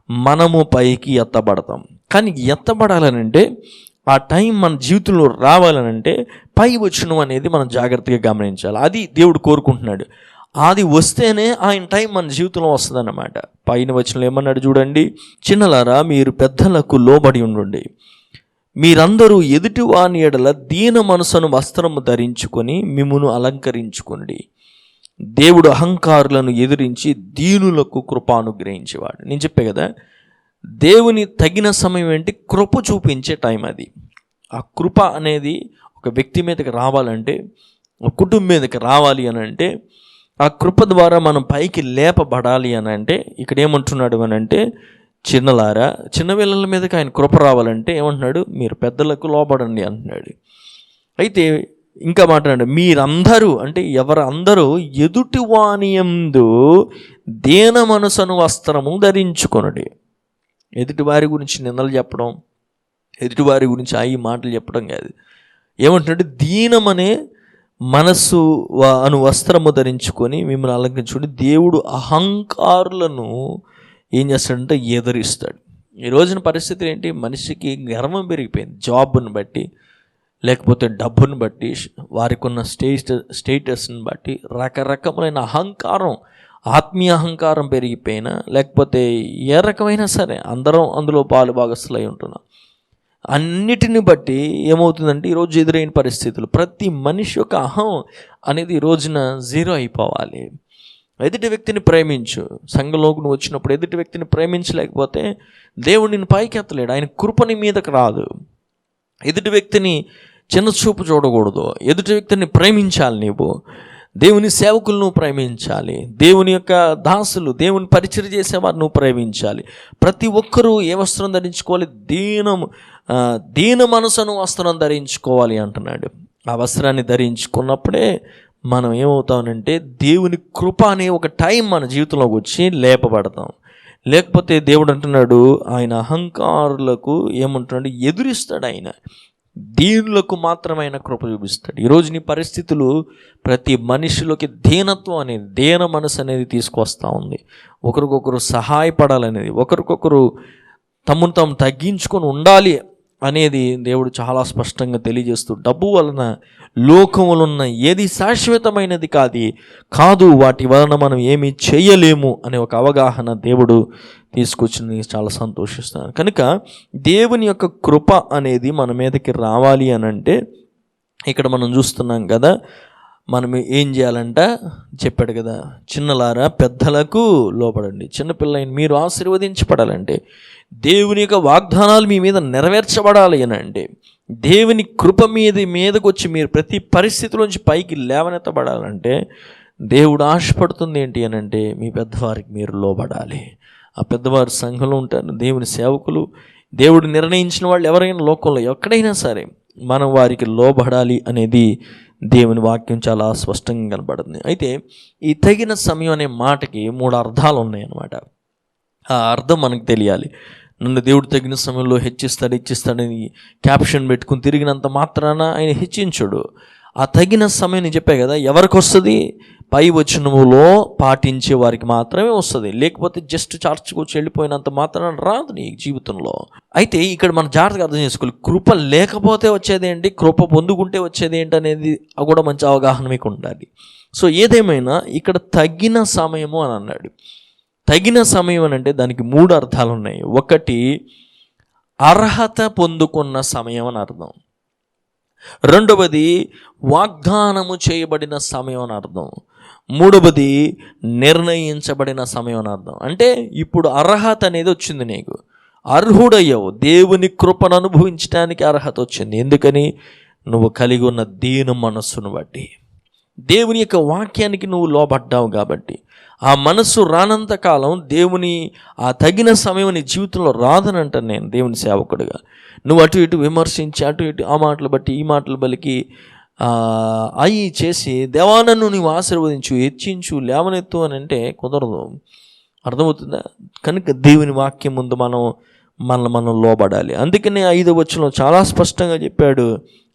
[SPEAKER 1] మనము పైకి ఎత్తబడతాం. కానీ ఎత్తబడాలనంటే, ఆ టైం మన జీవితంలో రావాలనంటే పై వచనం అనేది మనం జాగ్రత్తగా గమనించాలి. అది దేవుడు కోరుకుంటున్నాడు. అది వస్తేనే ఆయన టైం మన జీవితంలో వస్తుందన్నమాట. పైన వచనంలో ఏమన్నాడు చూడండి, చిన్నలారా మీరు పెద్దలకు లోబడి ఉండండి, మీరందరూ ఎదుటి వాని ఎడల దీన మనసును వస్త్రము ధరించుకొని మిమ్మును అలంకరించుకోండి. దేవుడు అహంకారులను ఎదిరించి దీనులకు కృప అనుగ్రహించేవాడు. నేను చెప్పే కదా, దేవుని తగిన సమయం ఏంటి? కృప చూపించే టైం అది. ఆ కృప అనేది ఒక వ్యక్తి మీదకి రావాలంటే, ఒక కుటుంబం మీదకి రావాలి అని అంటే, ఆ కృప ద్వారా మనం పైకి లేపబడాలి అని అంటే, ఇక్కడ ఏమంటున్నాడు అని అంటే, చిన్నలారా, చిన్న పిల్లల మీదకి ఆయన కృప రావాలంటే ఏమంటున్నాడు? మీరు పెద్దలకు లోబడండి అంటున్నాడు. అయితే ఇంకా మాట్లాడండి, మీరందరూ అంటే ఎవరందరూ ఎదుటి వానియందు దీన మనసును వస్త్రము ధరించుకొనుడి. ఎదుటి వారి గురించి నిందలు చెప్పడం, ఎదుటి వారి గురించి ఈ మాటలు చెప్పడం కాదు. ఏమంటున్నాడు? దీనమనే మనస్సు అను వస్త్రము ధరించుకొని మిమ్మల్ని అలంకరించుకొని దేవుడు అహంకారులను ఏం చేస్తాడంటే ఎదురిస్తాడు. ఈ రోజున పరిస్థితి ఏంటి? మనిషికి గర్వం పెరిగిపోయింది. జాబ్ను బట్టి, లేకపోతే డబ్బును బట్టి, వారికి ఉన్న స్టేటస్ని బట్టి రకరకములైన అహంకారం, ఆత్మీయ అహంకారం పెరిగిపోయినా, లేకపోతే ఏ రకమైనా సరే అందరం అందులో పాలు భాగస్తులై ఉంటున్నాం. అన్నిటిని బట్టి ఏమవుతుందంటే ఈరోజు ఎదురైన పరిస్థితులు, ప్రతి మనిషి యొక్క అహం అనేది ఈ రోజున జీరో అయిపోవాలి. ఎదుటి వ్యక్తిని ప్రేమించు. సంఘంలోకి నువ్వు వచ్చినప్పుడు ఎదుటి వ్యక్తిని ప్రేమించలేకపోతే దేవుడు నిన్ను పైకి ఎత్తలేడు. ఆయన కృపని మీదకి రాదు. ఎదుటి వ్యక్తిని చిన్న చూపు చూడకూడదు. ఎదుటి వ్యక్తిని ప్రేమించాలి. నీవు దేవుని సేవకులను ప్రేమించాలి. దేవుని యొక్క దాసులు, దేవుని పరిచయం చేసేవారు నువ్వు ప్రేమించాలి. ప్రతి ఒక్కరూ ఏ వస్త్రం ధరించుకోవాలి? దీన మనసును వస్త్రం ధరించుకోవాలి అంటున్నాడు. ఆ వస్త్రాన్ని ధరించుకున్నప్పుడే మనం ఏమవుతామనంటే దేవుని కృప అనే ఒక టైం మన జీవితంలోకి వచ్చి లేపబడతాం. లేకపోతే దేవుడు అంటున్నాడు, ఆయన అహంకారులకు ఏమంటున్నాడు? ఎదురిస్తాడు. ఆయన దీనులకు మాత్రమైన కృప చూపిస్తాడు. ఈరోజు నీ పరిస్థితులు ప్రతి మనిషిలోకి దీనత్వం అనేది, దీన మనసు అనేది తీసుకొస్తూ ఉంది. ఒకరికొకరు సహాయపడాలనేది, ఒకరికొకరు తమను తాము తగ్గించుకొని ఉండాలి అనేది దేవుడు చాలా స్పష్టంగా తెలియజేస్తూ, డబ్బు వలన లోకములున్న ఏది శాశ్వతమైనది కాదు, వాటి వలన మనం ఏమీ చేయలేము అనే ఒక అవగాహన దేవుడు తీసుకొచ్చి చాలా సంతోషిస్తున్నాను. కనుక దేవుని యొక్క కృప అనేది మన మీదకి రావాలి అని అంటే, ఇక్కడ మనం చూస్తున్నాం కదా, మనం ఏం చేయాలంట చెప్పాడు కదా, చిన్నలారా పెద్దలకు లోబడండి. చిన్నపిల్లలైన మీరు ఆశీర్వదించబడాలంటే, దేవుని యొక్క వాగ్దానాలు మీ మీద నెరవేర్చబడాలి అని అంటే, దేవుని కృప మీదకు వచ్చి మీరు ప్రతి పరిస్థితిలోంచి పైకి లేవనెత్తబడాలంటే, దేవుడు ఆశపడుతుంది ఏంటి అని అంటే, మీ పెద్దవారికి మీరు లోబడాలి. ఆ పెద్దవారు సంఘంలో ఉంటారు, దేవుని సేవకులు, దేవుడు నిర్ణయించిన వాళ్ళు ఎవరైనా లోకంలో ఎక్కడైనా సరే మనం వారికి లోబడాలి అనేది దేవుని వాక్యం చాలా స్పష్టంగా కనబడుతుంది. అయితే ఈ తగిన సమయం అనే మాటకి 3 అర్థాలు ఉన్నాయన్నమాట. ఆ అర్థం మనకు తెలియాలి. నన్ను దేవుడు తగిన సమయంలో హెచ్చిస్తాడని క్యాప్షన్ పెట్టుకుని తిరిగినంత మాత్రాన ఆయన హెచ్చించుడు. ఆ తగిన సమయం నేను చెప్పే కదా, ఎవరికి వస్తుంది? పై వచనములో పాటించే వారికి మాత్రమే వస్తుంది. లేకపోతే జస్ట్ చర్చ్కి వచ్చి వెళ్ళిపోయినంత మాత్రాన రాదు నీ జీవితంలో. అయితే ఇక్కడ మనం జాగ్రత్తగా అర్థం చేసుకోవాలి. కృప లేకపోతే వచ్చేది ఏంటి, కృప పొందుకుంటే వచ్చేది ఏంటి అనేది కూడా మంచి అవగాహన మీకు ఉండాలి. సో ఏదేమైనా ఇక్కడ తగిన సమయము అని అన్నాడు. తగిన సమయం అని అంటే దానికి 3 అర్థాలు ఉన్నాయి. ఒకటి, అర్హత పొందుకున్న సమయం అని అర్థం. రెండవది, వాగ్దానము చేయబడిన సమయం అని అర్థం. మూడవది, నిర్ణయించబడిన సమయం అని అర్థం. అంటే ఇప్పుడు అర్హత అనేది వచ్చింది, నీకు అర్హుడయ్యావు. దేవుని కృపను అనుభవించడానికి అర్హత వచ్చింది. ఎందుకని? నువ్వు కలిగి ఉన్న దీన మనస్సును బట్టి, దేవుని యొక్క వాక్యానికి నువ్వు లోబడ్డావు కాబట్టి. ఆ మనస్సు రానంత కాలం దేవుని ఆ తగిన సమయం నీ జీవితంలో రాదని అంటాను నేను దేవుని సేవకుడిగా. నువ్వు అటు ఇటు విమర్శించి, అటు ఇటు ఆ మాటలు బట్టి ఈ మాటలు బలికి అయి చేసి, దేవానన్ను నువ్వు ఆశీర్వదించు, హెచ్చించు, లేవనెత్తు అని అంటే కుదరదు. అర్థమవుతుందా? కనుక దేవుని వాక్యం ముందు మనం లోబడాలి. అందుకనే 5వ వచనంలో చాలా స్పష్టంగా చెప్పాడు,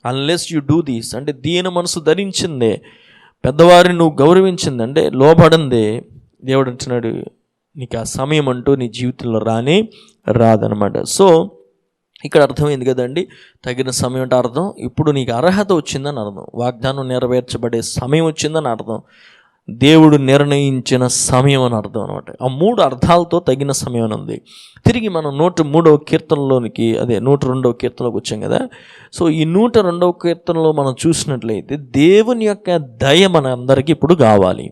[SPEAKER 1] అన్లెస్ యు డూ దీస్, అంటే దీన మనసు ధరించిందే, పెద్దవారిని నువ్వు గౌరవించింది, అంటే లోబడిందే, దేవుడు అంటున్నాడు నీకు ఆ సమయం అంటూ నీ జీవితంలో రాదనమాట. సో ఇక్కడ అర్థమైంది కదండి, తగిన సమయం అంటే అర్థం ఇప్పుడు నీకు అర్హత వచ్చిందని అర్థం, వాగ్దానం నెరవేర్చబడే సమయం వచ్చిందని అర్థం, దేవుడు నిర్ణయించిన సమయం అని అర్థం అనమాట. ఆ 3 అర్థాలతో తగిన సమయం అని ఉంది. తిరిగి మనం 103వ కీర్తనలోనికి, అదే 102వ కీర్తనలోకి వచ్చాం కదా. సో ఈ 102వ కీర్తనలో మనం చూసినట్లయితే దేవుని యొక్క దయ మన అందరికీ ఇప్పుడు కావాలి.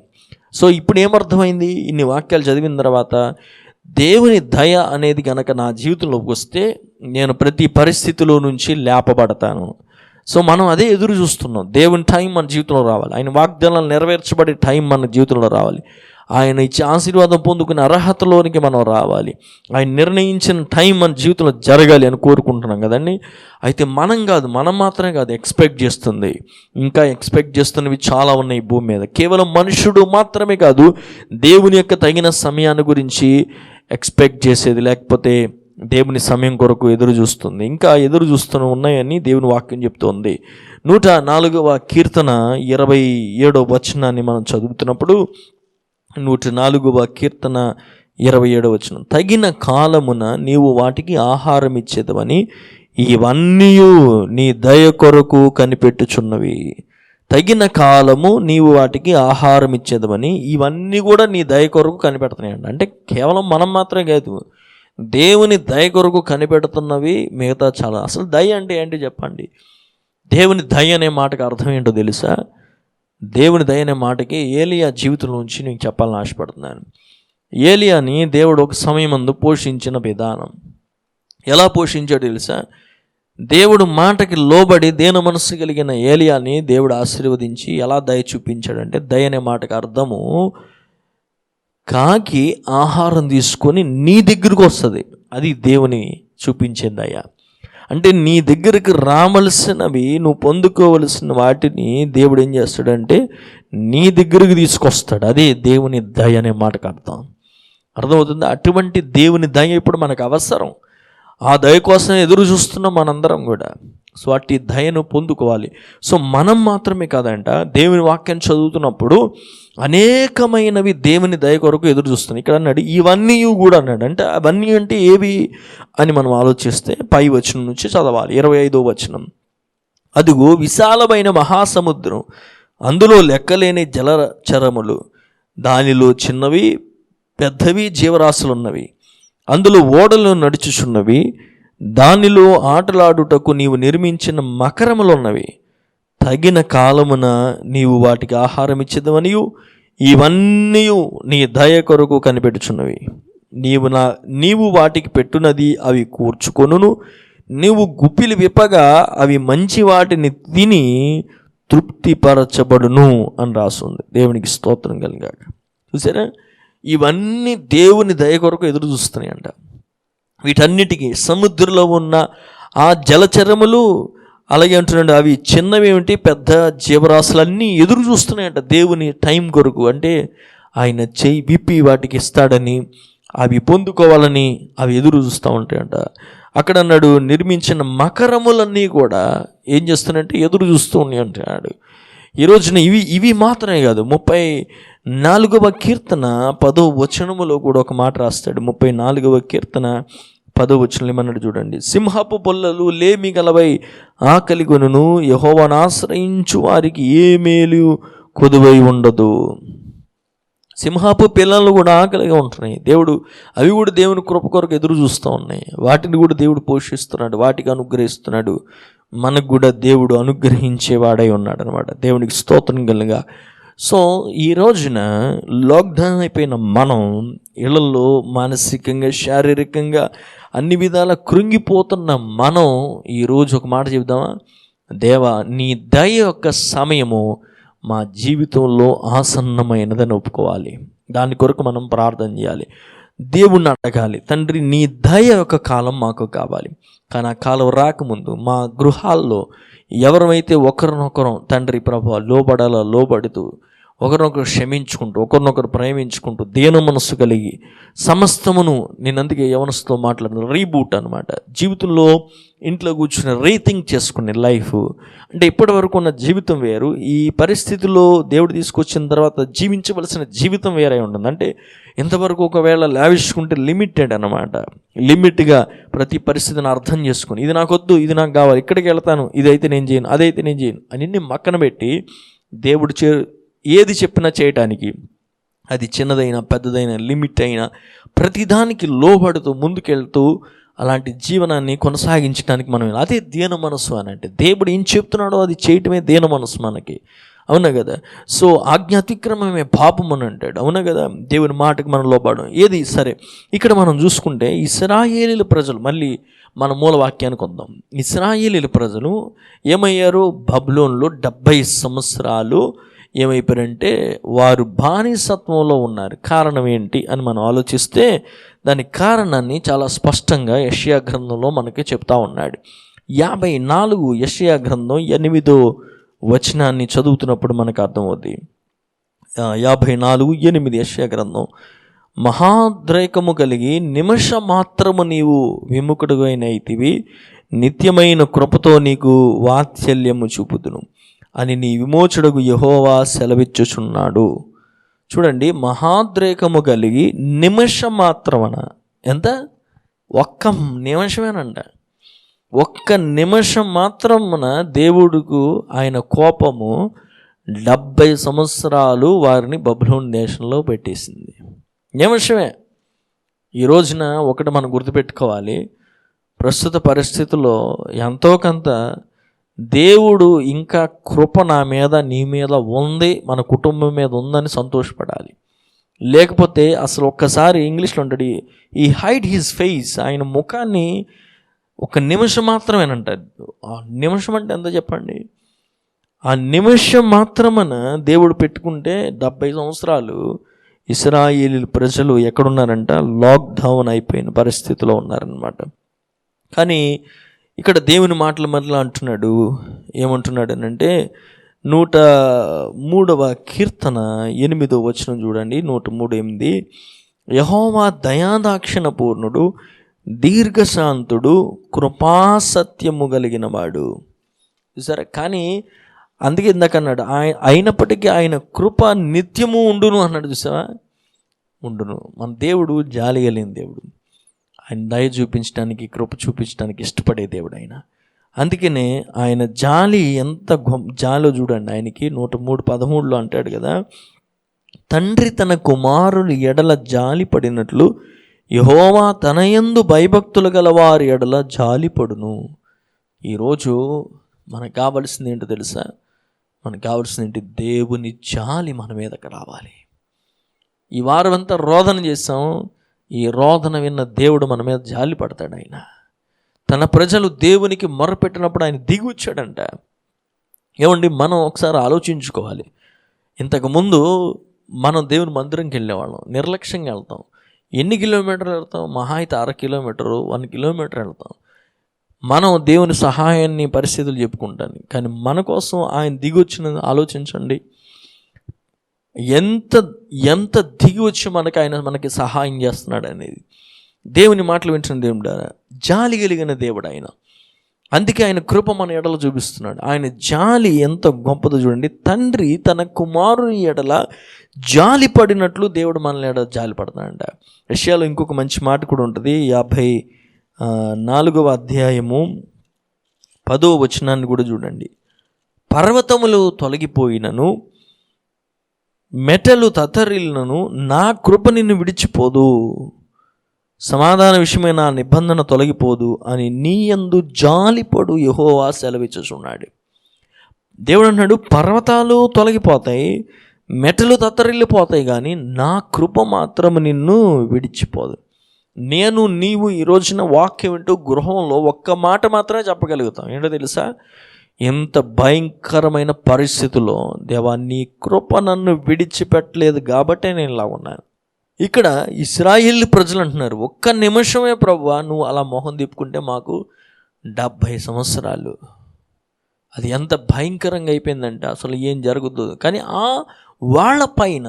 [SPEAKER 1] సో ఇప్పుడు ఏమర్థమైంది? ఇన్ని వాక్యాలు చదివిన తర్వాత దేవుని దయ అనేది కనుక నా జీవితంలోకి వస్తే నేను ప్రతి పరిస్థితిలో నుంచి లేపబడతాను. సో మనం అదే ఎదురు చూస్తున్నాం. దేవుని టైం మన జీవితంలో రావాలి, ఆయన వాగ్దానాలు నెరవేర్చబడే టైం మన జీవితంలో రావాలి, ఆయన ఇచ్చే ఆశీర్వాదం పొందుకునే అర్హతలోనికి మనం రావాలి, ఆయన నిర్ణయించిన టైం మన జీవితంలో జరగాలి అని కోరుకుంటున్నాం కదండి. అయితే మనం మాత్రమే కాదు ఎక్స్పెక్ట్ చేస్తుంది, ఇంకా ఎక్స్పెక్ట్ చేస్తున్నవి చాలా ఉన్నాయి భూమి మీద. కేవలం మనుషుడు మాత్రమే కాదు దేవుని యొక్క తగిన సమయాన్ని గురించి ఎక్స్పెక్ట్ చేసేది, లేకపోతే దేవుని సమయం కొరకు ఎదురు చూస్తుంది. ఇంకా ఎదురు చూస్తూనే ఉన్నాయని దేవుని వాక్యం చెప్తోంది. 104వ కీర్తన 27వ వచనాన్ని మనం చదువుతున్నప్పుడు 104వ కీర్తన 27వ వచనం, తగిన కాలమున నీవు వాటికి ఆహారం ఇచ్చేదవని ఇవన్నీ నీ దయ కొరకు కనిపెట్టుచున్నవి. తగిన కాలము నీవు వాటికి ఆహారం ఇచ్చేదవని ఇవన్నీ కూడా నీ దయ కొరకు కనిపెడుతున్నాయండి. అంటే కేవలం మనం మాత్రమే కాదు, దేవుని దయ కొరకు కనిపెడుతున్నవి మిగతా చాలా. అసలు దయ అంటే ఏంటి చెప్పండి? దేవుని దయ అనే మాటకి అర్థం ఏంటో తెలుసా? దేవుని దయ అనే మాటకి ఏలియా జీవితం నుంచి నేను చెప్పాలని ఆశపడుతున్నాను. ఏలియాని దేవుడు ఒక సమయమందు పోషించిన విధానం ఎలా పోషించాడో తెలుసా? దేవుడు మాటకి లోబడి దేని మనస్సు కలిగిన ఏలియాని దేవుడు ఆశీర్వదించి ఎలా దయ చూపించాడంటే, దయ అనే మాటకి అర్థము కాకి ఆహారం తీసుకొని నీ దగ్గరకు వస్తుంది, అది దేవుని చూపించే దయ. అంటే నీ దగ్గరికి రావలసినవి, నువ్వు పొందుకోవలసిన వాటిని దేవుడు ఏం చేస్తాడంటే నీ దగ్గరికి తీసుకొస్తాడు. అదే దేవుని దయ అనే మాటకు అర్థమవుతుంది. అటువంటి దేవుని దయ ఇప్పుడు మనకు అవసరం. ఆ దయ కోసం ఎదురు చూస్తున్నాం మనందరం కూడా. సో అట్టి దయను పొందుకోవాలి. సో మనం మాత్రమే కాదంట, దేవుని వాక్యం చదువుతున్నప్పుడు అనేకమైనవి దేవుని దయ కొరకు ఎదురు చూస్తున్నాయి. ఇక్కడ అన్నాడు ఇవన్నీ కూడా అన్నాడు. అంటే అవన్నీ అంటే ఏవి అని మనం ఆలోచిస్తే పై వచనం నుంచి చదవాలి. 25వ వచనం, అదిగో విశాలమైన మహాసముద్రం, అందులో లెక్కలేని జలచరములు, దానిలో చిన్నవి పెద్దవి జీవరాశులు ఉన్నవి, అందులో ఓడలు నడుచుచున్నవి, దానిలో ఆటలాడుటకు నీవు నిర్మించిన మకరములు ఉన్నవి. తగిన కాలమున నీవు వాటికి ఆహారం ఇచ్చేదవనియు ఇవన్నీ నీ దయ కొరకు కనిపెట్టుచున్నవి. నీవు వాటికి పెట్టునది అవి కూర్చుకొనును, నీవు గుప్పిలి విప్పగా అవి మంచి వాటిని తిని తృప్తిపరచబడును అని రాస్తుంది. దేవునికి స్తోత్రం కలిగాక. చూసారా, ఇవన్నీ దేవుని దయ కొరకు ఎదురు చూస్తున్నాయంట. వీటన్నిటికీ సముద్రంలో ఉన్న ఆ జలచరములు, అలాగే అంటున్నాడు అవి చిన్నవి ఏమిటి పెద్ద జీవరాశులన్నీ ఎదురు చూస్తున్నాయంట దేవుని టైం కొరకు. అంటే ఆయన చేయి విప్పి వాటికి ఇస్తాడని, అవి పొందుకోవాలని అవి ఎదురు చూస్తూ ఉంటాయంట. అక్కడ అన్నాడు నిర్మించిన మకరములన్నీ కూడా ఏం చేస్తున్నాయంటే ఎదురు చూస్తూ ఉన్నాయి అంటాడు. ఈ రోజున ఇవి మాత్రమే కాదు, 34వ కీర్తన 10వ వచనములో కూడా ఒక మాట రాస్తాడు. 34వ కీర్తన 10వ వచనం ఏమన్నాడు చూడండి, సింహపు పొల్లలు లేమి గలవై ఆకలిగొనును, యెహోవాను ఆశ్రయించు వారికి ఏ మేలు కొదువై ఉండదు. సింహపు పిల్లలు కూడా ఆకలిగా ఉంటున్నాయి. అవి కూడా దేవుని కృప కొరకు ఎదురు చూస్తూ ఉన్నాయి. వాటిని కూడా దేవుడు పోషిస్తున్నాడు, వాటికి అనుగ్రహిస్తున్నాడు. మనకు కూడా దేవుడు అనుగ్రహించేవాడై ఉన్నాడు అనమాట. దేవునికి స్తోత్రం కలుగా. సో ఈ రోజున లాక్డౌన్ అయిపోయిన మనం ఇళ్లలో మానసికంగా శారీరకంగా అన్ని విధాల కృంగిపోతున్న మనం ఈరోజు ఒక మాట చెబుదామా? దేవా, నీ దయ యొక్క సమయము మా జీవితంలో ఆసన్నమైనదని ఒప్పుకోవాలి. దాని కొరకు మనం ప్రార్థన చేయాలి, దేవుణ్ణి అడగాలి. తండ్రి, నీ దయ యొక్క కాలం మాకు కావాలి. కానీ ఆ కాలం రాకముందు మా గృహాల్లో ఎవరైతే ఒకరినొకరం తండ్రి ప్రభువా లోబడుతూ ఒకరినొకరు క్షమించుకుంటూ ఒకరినొకరు ప్రేమించుకుంటూ దేని మనస్సు కలిగి సమస్తమును, నేను అందుకే యవనస్తుతో మాట్లాడుతున్న రీబూట్ అనమాట. జీవితంలో ఇంట్లో కూర్చుని రీథింక్ చేసుకునే లైఫ్. అంటే ఇప్పటి వరకు ఉన్న జీవితం వేరు, ఈ పరిస్థితుల్లో దేవుడు తీసుకొచ్చిన తర్వాత జీవించవలసిన జీవితం వేరే ఉంటుంది. అంటే ఇంతవరకు ఒకవేళ లావిష్కుంటే లిమిటెడ్ అనమాట. లిమిట్గా ప్రతి పరిస్థితిని అర్థం చేసుకుని ఇది నాకు వద్దు, ఇది నాకు కావాలి, ఇక్కడికి వెళ్తాను, ఇదైతే నేను చేయను, అదైతే నేను చేయను అన్ని పక్కన పెట్టి దేవుడు ఏది చెప్పినా చేయటానికి, అది చిన్నదైనా పెద్దదైనా లిమిట్ అయినా ప్రతిదానికి లోబడుతూ ముందుకెళ్తూ అలాంటి జీవనాన్ని కొనసాగించడానికి మనం, అదే దీన మనసు అని. అంటే దేవుడు ఏం చెప్తున్నాడో అది చేయటమే దీన మనసు మనకి. అవునా కదా? సో ఆజ్ఞాతిక్రమమే పాపం అని అంటాడు. అవునా కదా? దేవుని మాటకు మనం లోపడడం ఏది సరే. ఇక్కడ మనం చూసుకుంటే ఇశ్రాయేలీల ప్రజలు, మళ్ళీ మన మూల వాక్యానికి వద్దాం. ఇశ్రాయేలీల ప్రజలు ఏమయ్యారు? బబులోన్లో 70 సంవత్సరాలు ఏమైపోయారంటే వారు బానిసత్వంలో ఉన్నారు. కారణం ఏంటి అని మనం ఆలోచిస్తే దాని కారణాన్ని చాలా స్పష్టంగా యెషయా గ్రంథంలో మనకి చెప్తా ఉన్నాడు. 54 యెషయా గ్రంథం 8వ వచనాన్ని చదువుతున్నప్పుడు మనకు అర్థమవుతుంది. 54:8 యెషయా గ్రంథం. మహాద్రేకము కలిగి నిమిష మాత్రము నీవు విముఖుడుగైనైతివి, నిత్యమైన కృపతో నీకు వాత్సల్యము చూపుదును అని నీ విమోచకుడు యెహోవా సెలవిచ్చుచున్నాడు. చూడండి, మహాద్రేకము కలిగి నిమిష మాత్రమన, ఎంత? ఒక్క నిమిషమేనంట. ఒక్క నిమిషం మాత్రమున దేవుడుకు ఆయన కోపము 70 సంవత్సరాలు వారిని బబులోను దేశంలో పెట్టేసింది. నిమిషమే. ఈ రోజున ఒకటి మనం గుర్తుపెట్టుకోవాలి, ప్రస్తుత పరిస్థితుల్లో ఎంతో కొంత దేవుడు ఇంకా కృప నా మీద నీ మీద ఉంది, మన కుటుంబం మీద ఉందని సంతోషపడాలి. లేకపోతే అసలు ఒక్కసారి ఇంగ్లీష్లో ఉంటుంది, ఈ హైడ్ హిజ్ ఫేస్, ఆయన ముఖాన్ని ఒక నిమిషం మాత్రమేనంట. ఆ నిమిషం అంటే ఎంత చెప్పండి? ఆ నిమిషం మాత్రమన దేవుడు పెట్టుకుంటే 70 సంవత్సరాలు ఇశ్రాయేలీల ప్రజలు ఎక్కడున్నారంట? లాక్డౌన్ అయిపోయిన పరిస్థితిలో ఉన్నారనమాట. కానీ ఇక్కడ దేవుని మాటలు మరలా అంటున్నాడు. ఏమంటున్నాడు అంటే 103వ కీర్తన 8వ వచనం చూడండి. 103:8 యెహోవా దయాదాక్షిణ పూర్ణుడు, దీర్ఘశాంతుడు, కృపాసత్యము కలిగిన వాడు. సరే, కానీ అందుకే ఇందాక అన్నాడు, అయినప్పటికీ ఆయన కృప నిత్యము ఉండును అన్నాడు. చూసావా? ఉండును. మన దేవుడు జాలి కలిగిన దేవుడు. ఆయన దయ చూపించడానికి, కృప చూపించడానికి ఇష్టపడే దేవుడు ఆయన. అందుకనే ఆయన జాలి ఎంత జాలో చూడండి. ఆయనకి 103:13 అంటాడు కదా, తండ్రి తన కుమారుని ఎడల జాలి పడినట్లు యెహోవా తన యందు భయభక్తులు గల వారి ఎడల జాలి పడును. ఈరోజు మనకు కావాల్సింది ఏంటో తెలుసా? మనకు కావాల్సింది ఏంటి? దేవుని జాలి మన మీదకి రావాలి. ఈ వారం అంతా రోదన చేసాం. ఈ రోదన విన్న దేవుడు మన మీద జాలి పడతాడు. ఆయన తన ప్రజలు దేవునికి మొరపెట్టినప్పుడు ఆయన దిగి వచ్చాడంట. ఏమండి, మనం ఒకసారి ఆలోచించుకోవాలి. ఇంతకుముందు మనం దేవుని మందిరంకి వెళ్ళేవాళ్ళం, నిర్లక్ష్యంగా వెళ్తాం. ఎన్ని కిలోమీటర్లు వెళ్తాం? మహా అయితే 1/2 కిలోమీటరు, 1 కిలోమీటర్ వెళ్తాం. మనం దేవుని సహాయాన్ని, పరిస్థితులు చెప్పుకుంటాను. కానీ మన కోసం ఆయన దిగి వచ్చినది ఆలోచించండి. ఎంత ఎంత దిగి వచ్చి మనకి సహాయం చేస్తున్నాడు అనేది. దేవుని మాటలు వింటున్న దేవుడు, జాలి కలిగిన దేవుడు ఆయన. అందుకే ఆయన కృప మన ఎడల చూపిస్తున్నాడు. ఆయన జాలి ఎంత గొప్పదో చూడండి. తండ్రి తన కుమారుని ఎడల జాలి పడినట్లు దేవుడు మన ఎడల జాలి పడుతున్నాడంట. యెషయాలో ఇంకొక మంచి మాట కూడా ఉంటుంది. 54వ అధ్యాయము 10వ వచనాన్ని కూడా చూడండి. పర్వతములు తొలగిపోయినను, మెటలు తత్తరిల్లినను, నా కృప నిన్ను విడిచిపోదు, సమాధాన విషయమైన నా నిబంధన తొలగిపోదు అని నీ యందు జాలిపడు యెహోవా సెలవిచ్చుచున్నాడు. దేవుడు అన్నాడు, పర్వతాలు తొలగిపోతాయి, మెటలు తత్తరిల్లిపోతాయి, కానీ నా కృప మాత్రం నిన్ను విడిచిపోదు. నీవు ఈ రోజున వాక్యం వింటూ గృహంలో ఒక్క మాట మాత్రమే చెప్పగలుగుతాం. ఏంటో తెలుసా? ఎంత భయంకరమైన పరిస్థితుల్లో, దేవా నీ కృప నన్ను విడిచిపెట్టలేదు కాబట్టే నేను ఇలా ఉన్నాను. ఇక్కడ ఇశ్రాయేలు ప్రజలు అంటున్నారు, ఒక్క నిమిషమే ప్రభువా నువ్వు అలా మొహం తిప్పుకుంటే మాకు 70 సంవత్సరాలు. అది ఎంత భయంకరంగా అయిపోయిందంటే అసలు ఏం జరుగుతుందో. కానీ వాళ్ళ పైన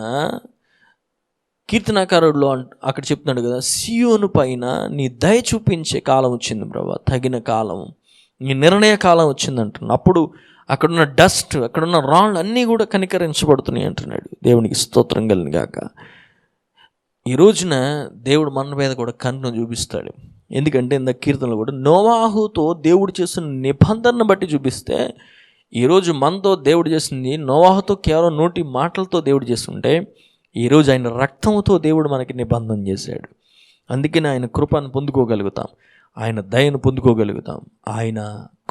[SPEAKER 1] కీర్తనాకారుడు అక్కడ చెప్తున్నాడు కదా, సియోను పైన నీ దయ చూపించే కాలం వచ్చింది ప్రభువా, తగిన కాలం, నీ నిర్ణయ కాలం వచ్చింది అంటున్నాడు. అప్పుడు అక్కడున్న డస్ట్, అక్కడున్న రాళ్ళు అన్నీ కూడా కనికరించబడుతున్నాయి అంటున్నాడు. దేవునికి స్తోత్రం కలిగిన గాక. ఈ రోజున దేవుడు మన మీద కూడా కన్ను చూపిస్తాడు. ఎందుకంటే ఇంత కీర్తనలు కూడా నోవాహుతో దేవుడు చేసిన నిబంధనను బట్టి చూపిస్తే, ఈరోజు మనతో దేవుడు చేసింది నోవాహుతో కేవలం నోటి మాటలతో దేవుడు చేస్తుంటే, ఈరోజు ఆయన రక్తంతో దేవుడు మనకి నిబంధన చేశాడు. అందుకని ఆయన కృపను పొందుకోగలుగుతాం, ఆయన దయను పొందుకోగలుగుతాం. ఆయన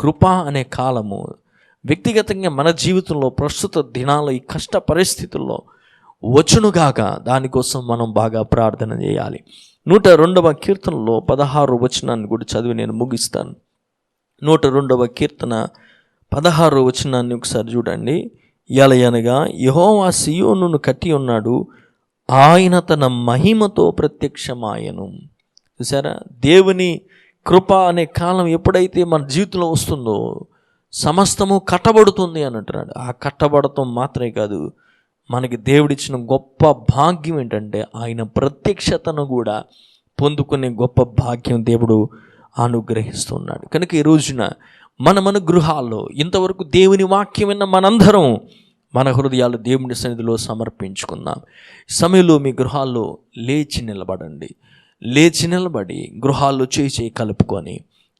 [SPEAKER 1] కృప అనే కాలము వ్యక్తిగతంగా మన జీవితంలో ప్రస్తుత దినాల ఈ కష్ట పరిస్థితుల్లో వచ్చునుగాక. దానికోసం మనం బాగా ప్రార్థన చేయాలి. 102వ కీర్తనలో 16వ వచనాన్ని కూడా చదివి నేను ముగిస్తాను. 102వ కీర్తన 16వ వచనాన్ని ఒకసారి చూడండి. ఎలయనగా యెహోవా సీయోనును కట్టి ఉన్నాడు, ఆయన తన మహిమతో ప్రత్యక్షమాయను. చూసారా, దేవుని కృప అనే కాలం ఎప్పుడైతే మన జీవితంలో వస్తుందో సమస్తము కట్టబడుతుంది అని అంటున్నాడు. ఆ కట్టబడటం మాత్రమే కాదు, మనకి దేవుడిచ్చిన గొప్ప భాగ్యం ఏంటంటే ఆయన ప్రత్యక్షతను కూడా పొందుకునే గొప్ప భాగ్యం దేవుడు అనుగ్రహిస్తున్నాడు. కనుక ఈ రోజున మన గృహాల్లో ఇంతవరకు దేవుని వాక్యం విన్న మనందరం మన హృదయాలు దేవుని సన్నిధిలో సమర్పించుకుందాం. సమయంలో మీ గృహాల్లో లేచి నిలబడండి. లేచి నిలబడి గృహాల్లో చేయి కలుపుకొని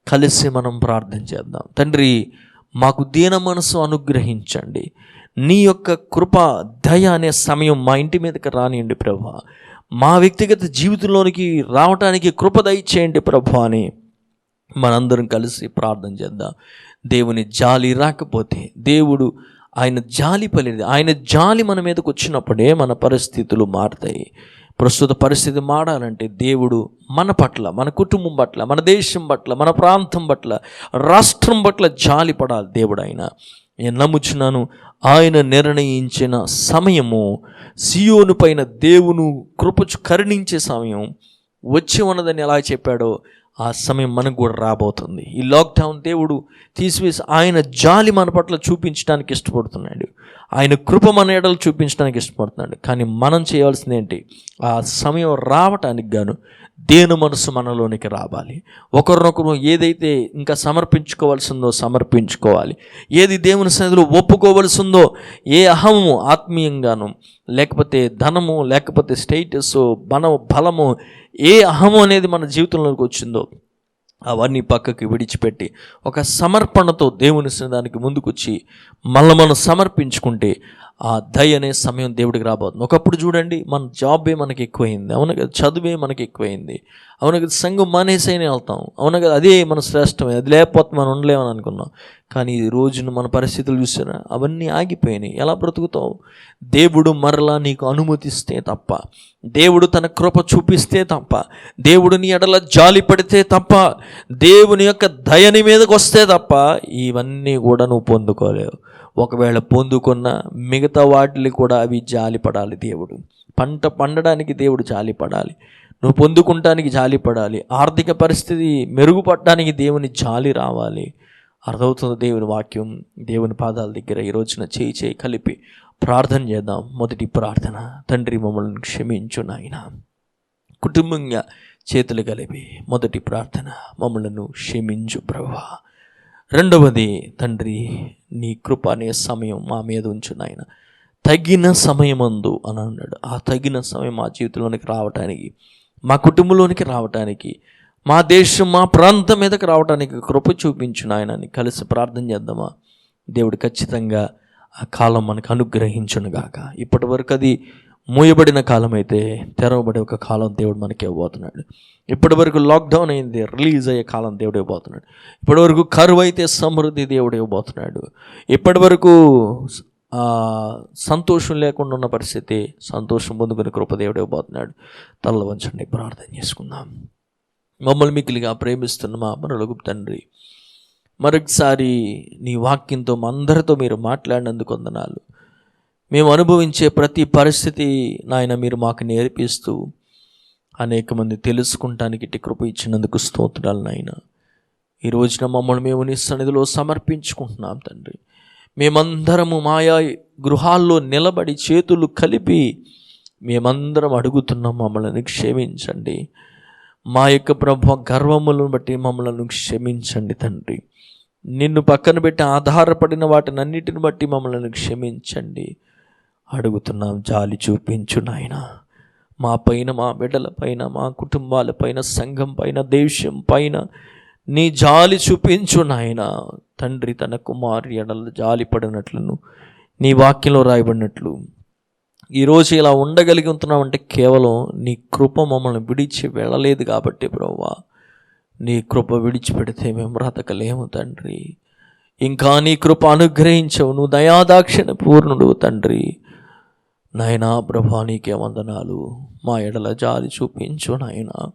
[SPEAKER 1] కలిసి మనం ప్రార్థన చేద్దాం. తండ్రి, మాకు దీన మనసు అనుగ్రహించండి. నీ యొక్క కృప దయ అనే సమయం మా ఇంటి మీదకి రానియండి ప్రభా. మా వ్యక్తిగత జీవితంలోనికి రావటానికి కృప దయచేయండి ప్రభా అని మనందరం కలిసి ప్రార్థన చేద్దాం. దేవుని జాలి రాకపోతే దేవుడు ఆయన జాలి పలిది, ఆయన జాలి మన మీదకి వచ్చినప్పుడే మన పరిస్థితులు మారుతాయి. ప్రస్తుత పరిస్థితి మారాలంటే దేవుడు మన పట్ల, మన కుటుంబం పట్ల, మన దేశం పట్ల, మన ప్రాంతం పట్ల, రాష్ట్రం పట్ల జాలి పడాలి దేవుడు. ఆయన నేను నమ్ముచున్నాను, ఆయన నిర్ణయించిన సమయము సియోను పైన దేవుని కృపచు కరుణించే సమయం వచ్చి ఉన్నదని ఎలా చెప్పాడో ఆ సమయం మనకు కూడా రాబోతుంది. ఈ లాక్డౌన్ దేవుడు తీసివేసి ఆయన జాలి మన పట్ల చూపించడానికి ఇష్టపడుతున్నాడు. ఆయన కృప మన ఎడలు చూపించడానికి ఇష్టపడుతున్నాడు. కానీ మనం చేయాల్సింది ఏంటి? ఆ సమయం రావటానికి గాను దేని మనసు మనలోనికి రావాలి. ఒకరినొకరు ఏదైతే ఇంకా సమర్పించుకోవాల్సిందో సమర్పించుకోవాలి. ఏది దేవుని సన్నిధిలో ఒప్పుకోవలసిందో, ఏ అహము ఆత్మీయంగాను, లేకపోతే ధనము, లేకపోతే స్టేటస్, బలము, ఏ అహము అనేది మన జీవితంలోకి వచ్చిందో అవన్నీ పక్కకి విడిచిపెట్టి ఒక సమర్పణతో దేవుని సన్నిధానికి ముందుకొచ్చి మనం సమర్పించుకుంటే ఆ దయ అనే సమయం దేవుడికి రాబోతుంది. ఒకప్పుడు చూడండి, మన జాబే మనకి ఎక్కువైంది, అవును కదా, చదువే మనకి ఎక్కువైంది, అవును కదా, సంఘం మానేసైనా వెళ్తాం, అవును కదా, అదే మన శ్రేష్టమైంది, అది లేకపోతే మనం ఉండలేమని అనుకున్నాం. కానీ ఈ రోజున మన పరిస్థితులు చూసారా, అవన్నీ ఆగిపోయినాయి. ఎలా బ్రతుకుతావు? దేవుడు మరలా నీకు అనుమతిస్తే తప్ప, దేవుడు తన కృప చూపిస్తే తప్ప, దేవుడు నీ ఎడల జాలి పడితే తప్ప, దేవుని యొక్క దయని మీదకి వస్తే తప్ప ఇవన్నీ కూడా నువ్వు పొందుకోలేవు. ఒకవేళ పొందుకున్న మిగతా వాటిని కూడా అవి జాలి పడాలి. దేవుడు పంట పండడానికి దేవుడు జాలి పడాలి, నువ్వు పొందుకుంటానికి జాలి పడాలి, ఆర్థిక పరిస్థితి మెరుగుపడడానికి దేవుని జాలి రావాలి. అర్థమవుతుంది దేవుని వాక్యం. దేవుని పాదాల దగ్గర ఈ రోజున చేయి కలిపి ప్రార్థన చేద్దాం. మొదటి ప్రార్థన, తండ్రి మమ్మల్ని క్షమించు నాయనా. కుటుంబంగా చేతులు కలిపి మొదటి ప్రార్థన, మమ్మల్ని క్షమించు ప్రభువా. రెండవది, తండ్రి నీ కృప అనే సమయం మా మీద ఉంచు నాయన. తగిన సమయమందు అని అన్నాడు. ఆ తగిన సమయం మా జీవితంలోనికి రావటానికి, మా కుటుంబంలోనికి రావటానికి, మా దేశం, మా ప్రాంతం మీదకి రావడానికి కృప చూపించు నాయన అని కలిసి ప్రార్థన చేద్దామా? దేవుడు ఖచ్చితంగా ఆ కాలం మనకు అనుగ్రహించునుగాక. ఇప్పటి వరకు అది మూయబడిన కాలం అయితే తెరవబడే ఒక కాలం దేవుడు మనకి ఇవ్వబోతున్నాడు. ఇప్పటి వరకు లాక్డౌన్ అయింది, రిలీజ్ అయ్యే కాలం దేవుడు ఇవ్వబోతున్నాడు. ఇప్పటి వరకు కరువు అయితే సమృద్ధి దేవుడు ఇవ్వబోతున్నాడు. ఇప్పటి వరకు సంతోషం లేకుండా ఉన్న పరిస్థితి సంతోషం పొందుకునే కృప దేవుడు ఇవ్వబోతున్నాడు. తల్ల వంచండి, ప్రార్థన చేసుకుందాం. మమ్మల్ని మిక్కిలిగా ప్రేమిస్తున్న మా పరలోకపు తండ్రి, మరొకసారి నీ వాక్యంతో మా అందరితో మీరు మాట్లాడినందుకు వందనాలు. మేము అనుభవించే ప్రతి పరిస్థితి నాయన మీరు మాకు నేర్పిస్తూ అనేక మంది తెలుసుకుంటానికి ఇట్టి కృప ఇచ్చినందుకు స్తోత్రాలు నాయన. ఈ రోజున మమ్మల్ని మేము నీ సన్నిధిలో సమర్పించుకుంటున్నాం తండ్రి. మేమందరము మాయా గృహాల్లో నిలబడి చేతులు కలిపి మేమందరం అడుగుతున్నాం, మమ్మల్ని క్షమించండి. మా యొక్క ప్రభు గర్వములను బట్టి మమ్మల్ని క్షమించండి తండ్రి. నిన్ను పక్కన పెట్టి ఆధారపడిన వాటిని అన్నిటిని బట్టి మమ్మల్ని క్షమించండి అడుగుతున్నాం. జాలి చూపించు నాయన. మా పైన, మా బిడ్డల పైన, మా కుటుంబాల పైన, సంఘం పైన, దేశం పైన నీ జాలి చూపించు నాయన. తండ్రి తన కుమారి ఎడల జాలి పడినట్లును నీ వాక్యంలో రాయబడినట్లు ఈరోజు ఇలా ఉండగలుగుతున్నామంటే కేవలం నీ కృప మమ్మల్ని విడిచి వెళ్ళలేదు కాబట్టి ప్రభువా. నీ కృప విడిచిపెడితే మేము బ్రతకలేము తండ్రి. ఇంకా నీ కృప అనుగ్రహించవు. నువ్వు దయాదాక్షిణ పూర్ణుడు తండ్రి. నాయనా ప్రభా, నీకే వందనాలు. మా ఎడల జాలి చూపించు నాయనా.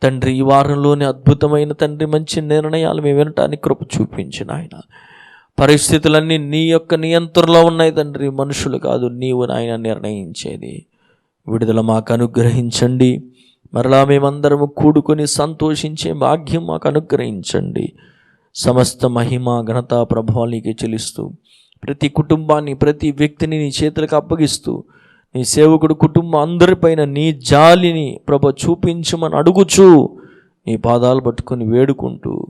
[SPEAKER 1] తండ్రి, ఈ వారంలోని అద్భుతమైన తండ్రి మంచి నిర్ణయాలు మేము వినటానికి కృప చూపించు నాయన. పరిస్థితులన్నీ నీ యొక్క నియంత్రణలో ఉన్నాయి తండ్రి, మనుషులు కాదు, నీవు నాయన నిర్ణయించేది. విడుదల మాకు అనుగ్రహించండి. మరలా మేమందరము కూడుకొని సంతోషించే భాగ్యం మాకు అనుగ్రహించండి. సమస్త మహిమ ఘనత ప్రభావానికి చెల్లిస్తూ ప్రతి కుటుంబాన్ని, ప్రతి వ్యక్తిని నీ చేతులకు అప్పగిస్తూ నీ సేవకుడు కుటుంబం అందరిపైన నీ జాలిని ప్రభ చూపించమని అడుగుచూ నీ పాదాలు పట్టుకొని వేడుకుంటూ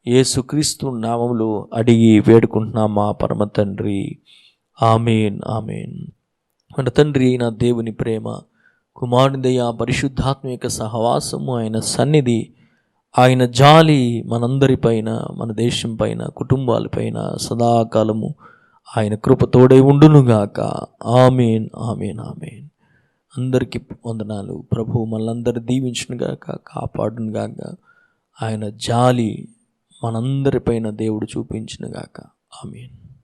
[SPEAKER 1] యేసుక్రీస్తు నామములో అడిగి వేడుకుంటున్నాం మా పరమ తండ్రి. ఆమేన్, ఆమేన్. మన తండ్రి అయిన దేవుని ప్రేమ, కుమారుని దయ, పరిశుద్ధాత్మ యొక్క సహవాసము, ఆయన సన్నిధి, ఆయన జాలి మనందరిపైన, మన దేశం పైన, కుటుంబాలపైన సదాకాలము ఆయన కృప తోడై ఉండునుగాక. ఆమేన్, ఆమేన్, ఆమేన్. అందరికీ వందనాలు. ప్రభువు మనందరూ దీవించునుగాక, కాపాడునుగాక. ఆయన జాలి మనందరిపైన దేవుడు చూపించునుగాక. ఆమేన్.